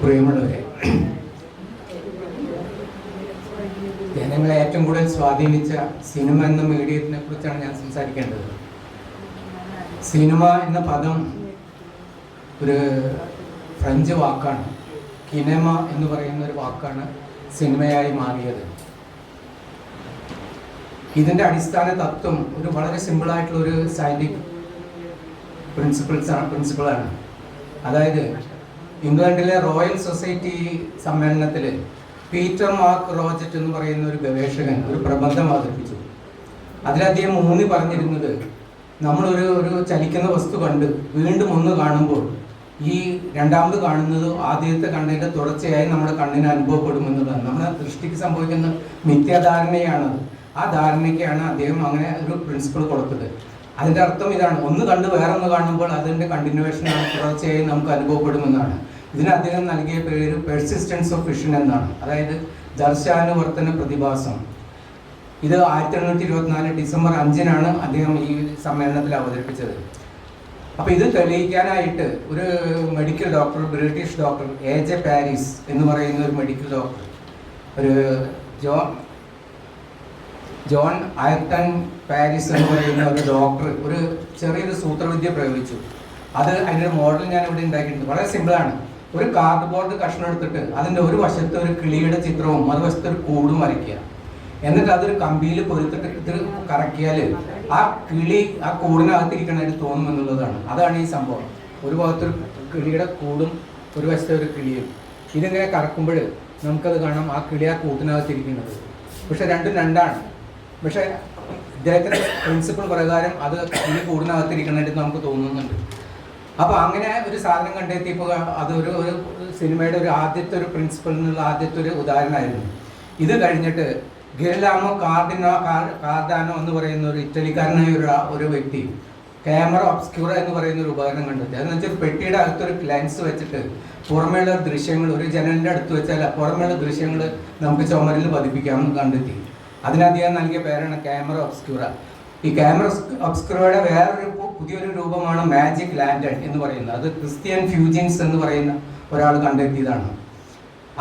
പ്രിയമുള്ളവരെ, ജനങ്ങളെ ഏറ്റവും കൂടുതൽ സ്വാധീനിച്ച സിനിമ എന്ന മീഡിയത്തിനെ കുറിച്ചാണ് ഞാൻ സംസാരിക്കേണ്ടത്. സിനിമ എന്ന പദം ഒരു ഫ്രഞ്ച് വാക്കാണ്. കിനെമ എന്ന് പറയുന്ന ഒരു വാക്കാണ് സിനിമയായി മാറിയത്. ഇതിൻ്റെ അടിസ്ഥാന തത്വം ഒരു വളരെ സിമ്പിളായിട്ടുള്ള ഒരു സയൻറ്റിഫിക് പ്രിൻസിപ്പിളാണ്. അതായത് ഇംഗ്ലണ്ടിലെ റോയൽ സൊസൈറ്റി സമ്മേളനത്തിൽ പീറ്റർ മാർക്ക് റോജറ്റ് എന്ന് പറയുന്ന ഒരു ഗവേഷകൻ ഒരു പ്രബന്ധം അവതരിപ്പിച്ചു. അതിലദ്ദേഹം ഊന്നി പറഞ്ഞിരുന്നത്, നമ്മളൊരു ചലിക്കുന്ന വസ്തു കണ്ട് വീണ്ടും ഒന്ന് കാണുമ്പോൾ ഈ രണ്ടാമത് കാണുന്നത് ആദ്യത്തെ കണ്ടതിൻ്റെ തുടർച്ചയായി നമ്മുടെ കണ്ണിന് അനുഭവപ്പെടുമെന്നതാണ്. നമ്മുടെ ദൃഷ്ടിക്ക് സംഭവിക്കുന്ന മിഥ്യാധാരണയാണത്. ആ ധാരണയ്ക്കാണ് അദ്ദേഹം അങ്ങനെ ഒരു പ്രിൻസിപ്പിൾ കൊടുത്തത്. അതിൻ്റെ അർത്ഥം ഇതാണ്: ഒന്ന് കണ്ട് വേറെ ഒന്ന് കാണുമ്പോൾ അതിൻ്റെ കണ്ടിന്യൂവേഷനാണ്, തുടർച്ചയായി നമുക്ക് അനുഭവപ്പെടുമെന്നാണ്. ഇതിന് അദ്ദേഹം നൽകിയ പേര് പെർസിസ്റ്റൻസ് ഓഫ് വിഷൻ എന്നാണ്. അതായത് ദർശാനുവർത്തന പ്രതിഭാസം. ഇത് 1824 ഡിസംബർ 5-നാണ് അദ്ദേഹം ഈ സമ്മേളനത്തിൽ അവതരിപ്പിച്ചത്. അപ്പോൾ ഇത് തെളിയിക്കാനായിട്ട് ഒരു medical doctor, British doctor A.J. Paris എന്ന് പറയുന്ന ഒരു മെഡിക്കൽ ഡോക്ടർ, ഒരു ജോൺ അയർട്ടൺ പാരീസ് എന്ന് പറയുന്ന ഒരു ഡോക്ടർ ഒരു ചെറിയൊരു സൂത്രവിദ്യ പ്രയോഗിച്ചു. അതിൻ്റെ മോഡൽ ഞാൻ ഇവിടെ ഉണ്ടാക്കിയിട്ടുണ്ട്. വളരെ സിമ്പിളാണ്. ഒരു കാർഡ് ബോർഡ് കഷ്ണം എടുത്തിട്ട് അതിൻ്റെ ഒരു വശത്ത് ഒരു കിളിയുടെ ചിത്രവും മറുവശത്ത് ഒരു കൂടും വരയ്ക്കുക. എന്നിട്ട് അതൊരു കമ്പിയിൽ പൊരുത്തിട്ട് ഇത് കറക്കിയാൽ ആ കിളി ആ കൂടിനകത്തിരിക്കണമായിട്ട് തോന്നുമെന്നുള്ളതാണ്. അതാണ് ഈ സംഭവം. ഒരു ഭാഗത്തൊരു കിളിയുടെ കൂടും ഒരു വശത്തെ ഒരു കിളിയും. ഇതിങ്ങനെ കറക്കുമ്പോൾ നമുക്കത് കാണാം, ആ കിളി ആ കൂട്ടിനകത്തിരിക്കുന്നത്. പക്ഷെ രണ്ടും രണ്ടാണ്. പക്ഷേ ഇദ്ദേഹത്തിൻ്റെ പ്രിൻസിപ്പിൾ പ്രകാരം അത് കിളി കൂടിനകത്തിരിക്കണമായിട്ട് നമുക്ക് തോന്നുന്നുണ്ട്. അപ്പോൾ അങ്ങനെ ഒരു സാധനം കണ്ടെത്തിയപ്പോൾ അതൊരു സിനിമയുടെ ഒരു ആദ്യത്തെ ഒരു പ്രിൻസിപ്പിൾ എന്നുള്ള ആദ്യത്തെ ഒരു ഉദാഹരണമായിരുന്നു. ഇത് കഴിഞ്ഞിട്ട് ഗിർലാമോ കാർഡാനോ എന്ന് പറയുന്ന ഒരു ഇറ്റലിക്കാരനായ ഒരു വ്യക്തി ക്യാമറ ഒബ്സ്ക്യൂറ എന്ന് പറയുന്ന ഒരു ഉപകരണം കണ്ടെത്തി. അതെന്ന് വെച്ചാൽ പെട്ടിയുടെ അകത്തൊരു ലെൻസ് വെച്ചിട്ട് പുറമേയുള്ള ദൃശ്യങ്ങൾ ഒരു ജനലിൻ്റെ അടുത്ത് വെച്ചാൽ പുറമേയുള്ള ദൃശ്യങ്ങൾ നമുക്ക് ചുമരിൽ പതിപ്പിക്കാമെന്ന് കണ്ടെത്തി. അതിനധികം നൽകിയ പേരാണ് ക്യാമറ ഒബ്സ്ക്യൂറ. ഈ ക്യാമറ ഒബ്സ്ക്യൂറയുടെ വേറൊരു പുതിയൊരു രൂപമാണ് മാജിക് ലാൻഡൺ എന്ന് പറയുന്നത്. അത് ക്രിസ്ത്യൻ ഫ്യൂജിൻസ് എന്ന് പറയുന്ന ഒരാൾ കണ്ടെത്തിയതാണ്.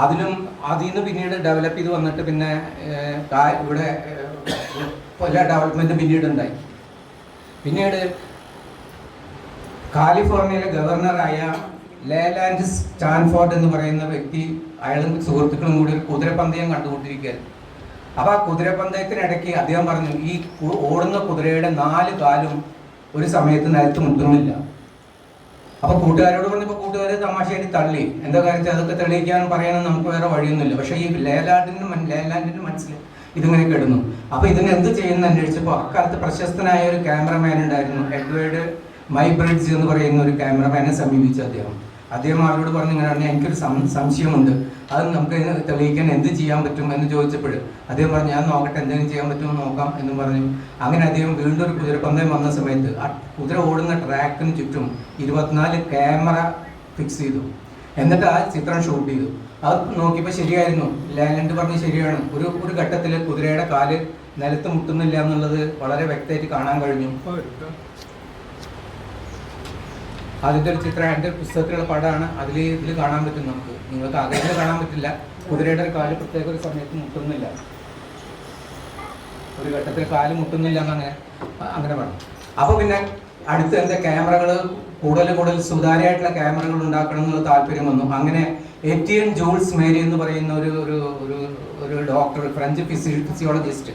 അതിൽ നിന്ന് പിന്നീട് ഡെവലപ്പ് ചെയ്ത് വന്നിട്ട് പിന്നെ ഇവിടെ പല ഡെവലപ്മെൻറ്റ് പിന്നീട് ഉണ്ടായി. പിന്നീട് കാലിഫോർണിയയിലെ ഗവർണറായ ലേലാൻഡ് സ്റ്റാൻഫോർഡ് എന്ന് പറയുന്ന വ്യക്തി അയാളും സുഹൃത്തുക്കളും കൂടി ഒരു കുതിരപ്പന്തയം കണ്ടുകൊണ്ടിരിക്കുകയായിരുന്നു. അപ്പോൾ ആ കുതിരപ്പന്തയത്തിനിടയ്ക്ക് അദ്ദേഹം പറഞ്ഞു, ഈ ഓടുന്ന കുതിരയുടെ 4 കാലും ഒരു സമയത്ത് നിലത്ത് മുട്ടുന്നില്ല. അപ്പോൾ കൂട്ടുകാരോട് പറഞ്ഞപ്പോൾ കൂട്ടുകാർ തമാശയായിട്ട് തള്ളി. എന്താ കാര്യം, അതൊക്കെ തെളിയിക്കാനും പറയാനും നമുക്ക് വേറെ വഴിയൊന്നുമില്ല. പക്ഷേ ഈ ലേലാൻഡിൻ്റെ മനസ്സിൽ ഇതിങ്ങനെ കിടന്നു. അപ്പോൾ ഇതിന് എന്ത് ചെയ്യുമെന്ന് അന്വേഷിച്ചപ്പോൾ അക്കാലത്ത് പ്രശസ്തനായ ഒരു ക്യാമറമാൻ ഉണ്ടായിരുന്നു, എഡ്വേർഡ് മൈബ്രിഡ്ജ് എന്ന് പറയുന്ന ഒരു ക്യാമറമാനെ സമീപിച്ചു അദ്ദേഹം അവരോട് പറഞ്ഞു, ഇങ്ങനെയാണ് എനിക്കൊരു സംശയമുണ്ട്, അത് നമുക്ക് തെളിയിക്കാൻ എന്ത് ചെയ്യാൻ പറ്റും എന്ന് ചോദിച്ചപ്പോൾ അദ്ദേഹം പറഞ്ഞു, ഞാൻ നോക്കട്ടെ, എന്തെങ്കിലും ചെയ്യാൻ പറ്റുമോ നോക്കാം എന്ന് പറഞ്ഞു. അങ്ങനെ അദ്ദേഹം വീണ്ടും ഒരു കുതിരപ്പന്തയം വന്ന സമയത്ത് ആ കുതിര ഓടുന്ന ട്രാക്കിന് ചുറ്റും 24 ക്യാമറ ഫിക്സ് ചെയ്തു. എന്നിട്ട് ആ ചിത്രം ഷൂട്ട് ചെയ്തു. അത് നോക്കിയപ്പോൾ ശരിയായിരുന്നു. ലാൻഡ് പറഞ്ഞ് ശരിയാണ്. ഒരു ഘട്ടത്തിൽ കുതിരയുടെ കാല് നിലത്ത് മുട്ടുന്നില്ല എന്നുള്ളത് വളരെ വ്യക്തമായിട്ട് കാണാൻ കഴിഞ്ഞു. അതിൻ്റെ ഒരു ചിത്രം എൻ്റെ പുസ്തകത്തിലുള്ള പടമാണ്. ഇതിൽ കാണാൻ പറ്റും നമുക്ക്. നിങ്ങൾക്ക് അതിൽ കാണാൻ പറ്റില്ല. കുതിരയുടെ ഒരു കാല് പ്രത്യേക ഒരു സമയത്ത് മുട്ടുന്നില്ല, ഒരു ഘട്ടത്തിൽ കാല് മുട്ടുന്നില്ല അങ്ങനെ പറഞ്ഞു. അപ്പോൾ പിന്നെ അടുത്ത് എന്താ ക്യാമറകൾ കൂടുതൽ സുതാര്യമായിട്ടുള്ള ക്യാമറകൾ ഉണ്ടാക്കണം എന്നുള്ള താല്പര്യം വന്നു. അങ്ങനെ എറ്റിയൻ ജൂൾസ് മേരി എന്ന് പറയുന്ന ഒരു ഡോക്ടർ, ഫ്രഞ്ച് ഫിസിയോളജിസ്റ്റ്,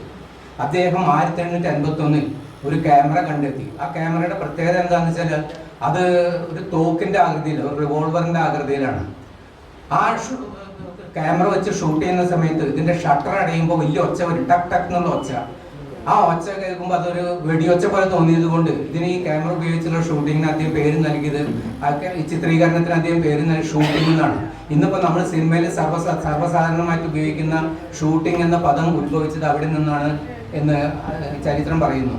അദ്ദേഹം 1851 ഒരു ക്യാമറ കണ്ടെത്തി. ആ ക്യാമറയുടെ പ്രത്യേകത എന്താണെന്ന് വെച്ചാൽ അത് ഒരു തോക്കിൻ്റെ ആകൃതിയിൽ, ഒരു റിവോൾവറിൻ്റെ ആകൃതിയിലാണ്. ആ ക്യാമറ വെച്ച് ഷൂട്ട് ചെയ്യുന്ന സമയത്ത് ഇതിൻ്റെ ഷട്ടർ അടയുമ്പോൾ വലിയ ഒച്ച വരും, ടക്ക് ടക്ക് എന്നുള്ള ഒച്ച. ആ ഒച്ച കേൾക്കുമ്പോൾ അതൊരു വെടിയൊച്ച പോലെ തോന്നിയത് കൊണ്ട് ഇതിന് ഈ ക്യാമറ ഉപയോഗിച്ചുള്ള ഷൂട്ടിങ്ങിന് അദ്ദേഹം പേര് നൽകിയത്, ഈ ചിത്രീകരണത്തിന് അദ്ദേഹം പേര് നൽകി ഷൂട്ടിംഗ് എന്നാണ്. ഇന്നിപ്പോൾ നമ്മൾ സിനിമയിൽ സർവ്വസാധാരണമായിട്ട് ഉപയോഗിക്കുന്ന ഷൂട്ടിംഗ് എന്ന പദം ഉത്ഭവിച്ചത് അവിടെ നിന്നാണ് എന്ന് ചരിത്രം പറയുന്നു.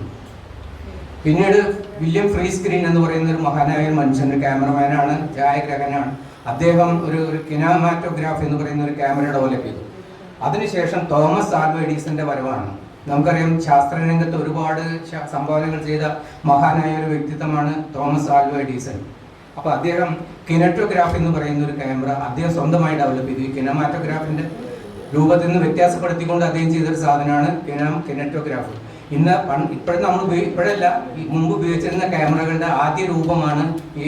പിന്നീട് വില്യം ഫ്രീ സ്ക്രീൻ എന്ന് പറയുന്ന ഒരു മഹാനായ മനുഷ്യൻ, ഒരു ക്യാമറമാനാണ്, ഛായാഗ്രഹനാണ്. അദ്ദേഹം ഒരു കിനാമാറ്റോഗ്രാഫ് എന്ന് പറയുന്ന ഒരു ക്യാമറ ഡെവലപ്പ് ചെയ്തു. അതിനുശേഷം തോമസ് ആൽവ എഡിസന്റെ വരവാണ്. നമുക്കറിയാം, ശാസ്ത്രരംഗത്ത് ഒരുപാട് സംഭാവനകൾ ചെയ്ത മഹാനായ ഒരു വ്യക്തിത്വമാണ് തോമസ് ആൽവ എഡിസൺ. അപ്പോൾ അദ്ദേഹം കിനറ്റോഗ്രാഫ് എന്ന് പറയുന്ന ഒരു ക്യാമറ അദ്ദേഹം സ്വന്തമായി ഡെവലപ്പ് ചെയ്തു. ഈ കിനമാറ്റോഗ്രാഫിൻ്റെ രൂപത്തിൽ നിന്ന് വ്യത്യാസപ്പെടുത്തിക്കൊണ്ട് അദ്ദേഹം ചെയ്തൊരു സാധനമാണ് കിനറ്റോഗ്രാഫ്. ഇപ്പോഴും നമ്മൾ ഇപ്പോഴല്ല, മുമ്പ് ഉപയോഗിച്ചിരുന്ന ക്യാമറകളുടെ ആദ്യ രൂപമാണ് ഈ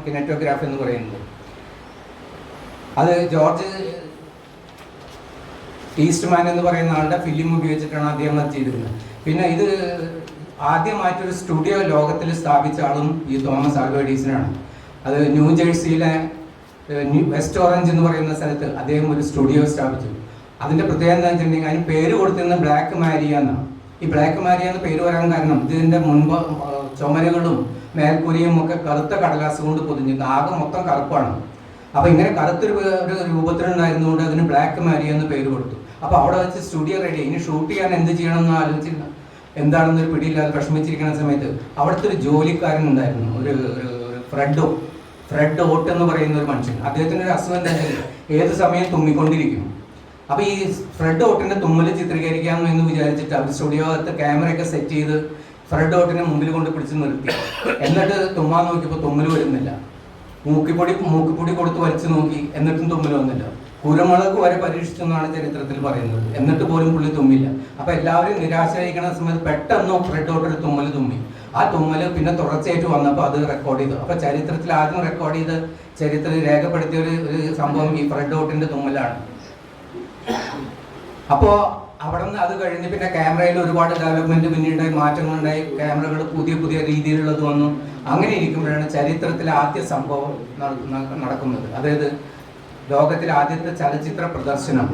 കിനറ്റോഗ്രാഫ് എന്ന് പറയുന്നത്. അത് ജോർജ് ഈസ്റ്റ്മാൻ എന്ന് പറയുന്ന ആളുടെ ഫിലിം ഉപയോഗിച്ചിട്ടാണ് അദ്ദേഹം അത് ചെയ്തിരുന്നത്. പിന്നെ ഇത് ആദ്യമായിട്ടൊരു സ്റ്റുഡിയോ ലോകത്തിൽ സ്ഥാപിച്ച ആളും ഈ തോമസ് ആൽവ എഡിസനാണ്. അത് ന്യൂ ജേഴ്സിയിലെ വെസ്റ്റ് ഓറഞ്ച് എന്ന് പറയുന്ന സ്ഥലത്ത് അദ്ദേഹം ഒരു സ്റ്റുഡിയോ സ്ഥാപിച്ചു. അതിൻ്റെ പ്രത്യേകത എന്താ വെച്ചിട്ടുണ്ടെങ്കിൽ അതിന് പേര് കൊടുത്തിരുന്ന ബ്ലാക്ക് മാരിയ എന്നാണ്. ഈ ബ്ലാക്ക് മാരിയ എന്ന് പേര് വരാൻ കാരണം ഇതിൻ്റെ മുൻപ് ചുമരുകളും മേൽക്കൂരയും ഒക്കെ കറുത്ത കടലാസ് കൊണ്ട് പൊതിഞ്ഞിരുന്നു. ആകെ മൊത്തം കറുപ്പാണ്. അപ്പോൾ ഇങ്ങനെ കറുത്തൊരു രൂപത്തിലുണ്ടായിരുന്നുകൊണ്ട് അതിന് ബ്ലാക്ക് മാരിയ എന്ന് പേര് കൊടുത്തു. അപ്പോൾ അവിടെ വെച്ച് സ്റ്റുഡിയോ റെഡി. ഇനി ഷൂട്ട് ചെയ്യാൻ എന്ത് ചെയ്യണമെന്ന് ആലോചിച്ചിരുന്നു. എന്താണെന്നൊരു പിടിയില്ലാതെ വിഷമിച്ചിരിക്കുന്ന സമയത്ത് അവിടുത്തെ ഒരു ജോലിക്കാരൻ ഉണ്ടായിരുന്നു, ഒരു ഫ്രെഡ് ഓട്ട് എന്ന് പറയുന്ന ഒരു മനുഷ്യൻ. അദ്ദേഹത്തിൻ്റെ ഒരു അസുഖം എന്തായാലും ഏത് സമയം തുമ്മിക്കൊണ്ടിരിക്കും. അപ്പോൾ ഈ ഫ്രെഡ് ഓട്ടിൻ്റെ തുമ്മൽ ചിത്രീകരിക്കാമെന്ന് എന്ന് വിചാരിച്ചിട്ട് അവർ സ്റ്റുഡിയോകത്ത് ക്യാമറയൊക്കെ സെറ്റ് ചെയ്ത് ഫ്രെഡ് ഓട്ടിനെ മുമ്പിൽ കൊണ്ട് പിടിച്ച് നിർത്തി. എന്നിട്ട് തുമ്മാൻ നോക്കിയപ്പോൾ തുമ്മൽ വരുന്നില്ല. മൂക്കിപ്പൊടി കൊടുത്ത് വലിച്ചു നോക്കി, എന്നിട്ടും തുമ്മൽ വന്നില്ല. കുരുമുളക് വരെ പരീക്ഷിച്ചെന്നാണ് ചരിത്രത്തിൽ പറയുന്നത്. എന്നിട്ട് പോലും പുള്ളി തുമ്മില്ല. അപ്പോൾ എല്ലാവരും നിരാശയായിരിക്കുന്ന സമയത്ത് പെട്ടെന്ന് ഫ്രെഡ് ഓട്ട് ഒരു തുമ്മൽ തുമ്മി. ആ തുമ്മൽ പിന്നെ തുടർച്ചയായിട്ട് വന്നപ്പോൾ അത് റെക്കോർഡ് ചെയ്തു. അപ്പോൾ ചരിത്രത്തിൽ ആദ്യം റെക്കോർഡ് ചെയ്ത് ചരിത്രത്തിൽ രേഖപ്പെടുത്തിയ ഒരു സംഭവം ഈ ഫ്രെഡ് ഓട്ടിൻ്റെ തുമ്മലാണ്. അപ്പോൾ അവിടെ നിന്ന് അത് കഴിഞ്ഞ് പിന്നെ ക്യാമറയിൽ ഒരുപാട് ഡെവലപ്മെന്റ് പിന്നീട് മാറ്റങ്ങളുണ്ടായി. ക്യാമറകൾ പുതിയ രീതിയിലുള്ളത് വന്നു. അങ്ങനെ ഇരിക്കുമ്പോഴാണ് ചരിത്രത്തിലെ ആദ്യ സംഭവം നടക്കുന്നത്. അതായത് ലോകത്തിലെ ആദ്യത്തെ ചലച്ചിത്ര പ്രദർശനം.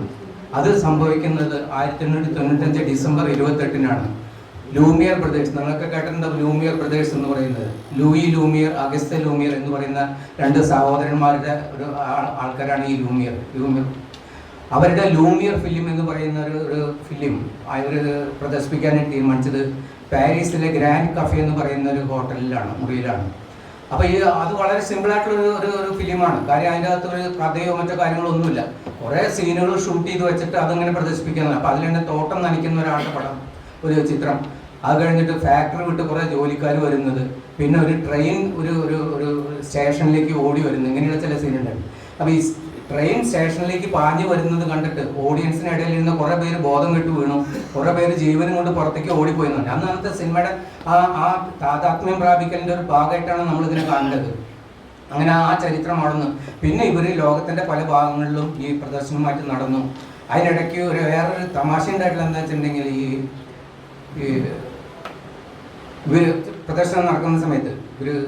അത് സംഭവിക്കുന്നത് 1895 ഡിസംബർ 28-നാണ്. ലൂമിയർ ബ്രദേഴ്സ്, നിങ്ങൾക്ക് കേട്ടിട്ടുണ്ട് ലൂമിയർ ബ്രദേഴ്സ് എന്ന് പറയുന്നത്. ലൂയി ലൂമിയർ, അഗസ്ത ലൂമിയർ എന്ന് പറയുന്ന രണ്ട് സഹോദരന്മാരുടെ ഒരു ആൾക്കാരാണ് ഈ ലൂമിയർ. അവരുടെ ലൂമിയർ ഫിലിം എന്ന് പറയുന്ന ഒരു ഫിലിം അവർ പ്രദർശിപ്പിക്കാനായിട്ട് തീരുമാനിച്ചത് പാരീസിലെ ഗ്രാൻഡ് കഫേ എന്ന് പറയുന്ന ഒരു ഹോട്ടലിലാണ്, മുറിയിലാണ്. അപ്പോൾ അത് വളരെ സിമ്പിളായിട്ടുള്ള ഒരു ഫിലിമാണ്. കാര്യം അതിൻ്റെ അകത്ത് ഒരു കഥയോ മറ്റോ കാര്യങ്ങളോ ഒന്നുമില്ല. കുറേ സീനുകൾ ഷൂട്ട് ചെയ്ത് വെച്ചിട്ട് അതിങ്ങനെ പ്രദർശിപ്പിക്കുന്നത്. അപ്പോൾ അതിൽ തന്നെ തോട്ടം നനയ്ക്കുന്ന ഒരാളുടെ പടം, ഒരു ചിത്രം. അത് കഴിഞ്ഞിട്ട് ഫാക്ടറി വിട്ട് കുറേ ജോലിക്കാർ വരുന്നത്, പിന്നെ ഒരു ട്രെയിൻ ഒരു സ്റ്റേഷനിലേക്ക് ഓടി വരുന്നത്, ഇങ്ങനെയുള്ള ചില സീനുണ്ട്. അപ്പോൾ ഈ ട്രെയിൻ സ്റ്റേഷനിലേക്ക് പാഞ്ഞു വരുന്നത് കണ്ടിട്ട് ഓഡിയൻസിനിടയിൽ ഇരുന്ന് കുറേ പേര് ബോധം കെട്ട് വീണു, കുറേ പേര് ജീവനും കൊണ്ട് പുറത്തേക്ക് ഓടിപ്പോയെന്നുണ്ട്. അന്നത്തെ സിനിമയുടെ ആ താതാത്മ്യം പ്രാപിക്കലിൻ്റെ ഒരു ഭാഗമായിട്ടാണ് നമ്മളിതിനെ കാണേണ്ടത്. അങ്ങനെ ആ ചരിത്രം നടന്നു. പിന്നെ ഇവർ ലോകത്തിൻ്റെ പല ഭാഗങ്ങളിലും ഈ പ്രദർശനമായിട്ട് നടന്നു. അതിനിടയ്ക്ക് വേറൊരു തമാശ ഉണ്ടായിട്ടുള്ള എന്താ വെച്ചിട്ടുണ്ടെങ്കിൽ ഇവർ പ്രദർശനം നടക്കുന്ന സമയത്ത് ഇവർ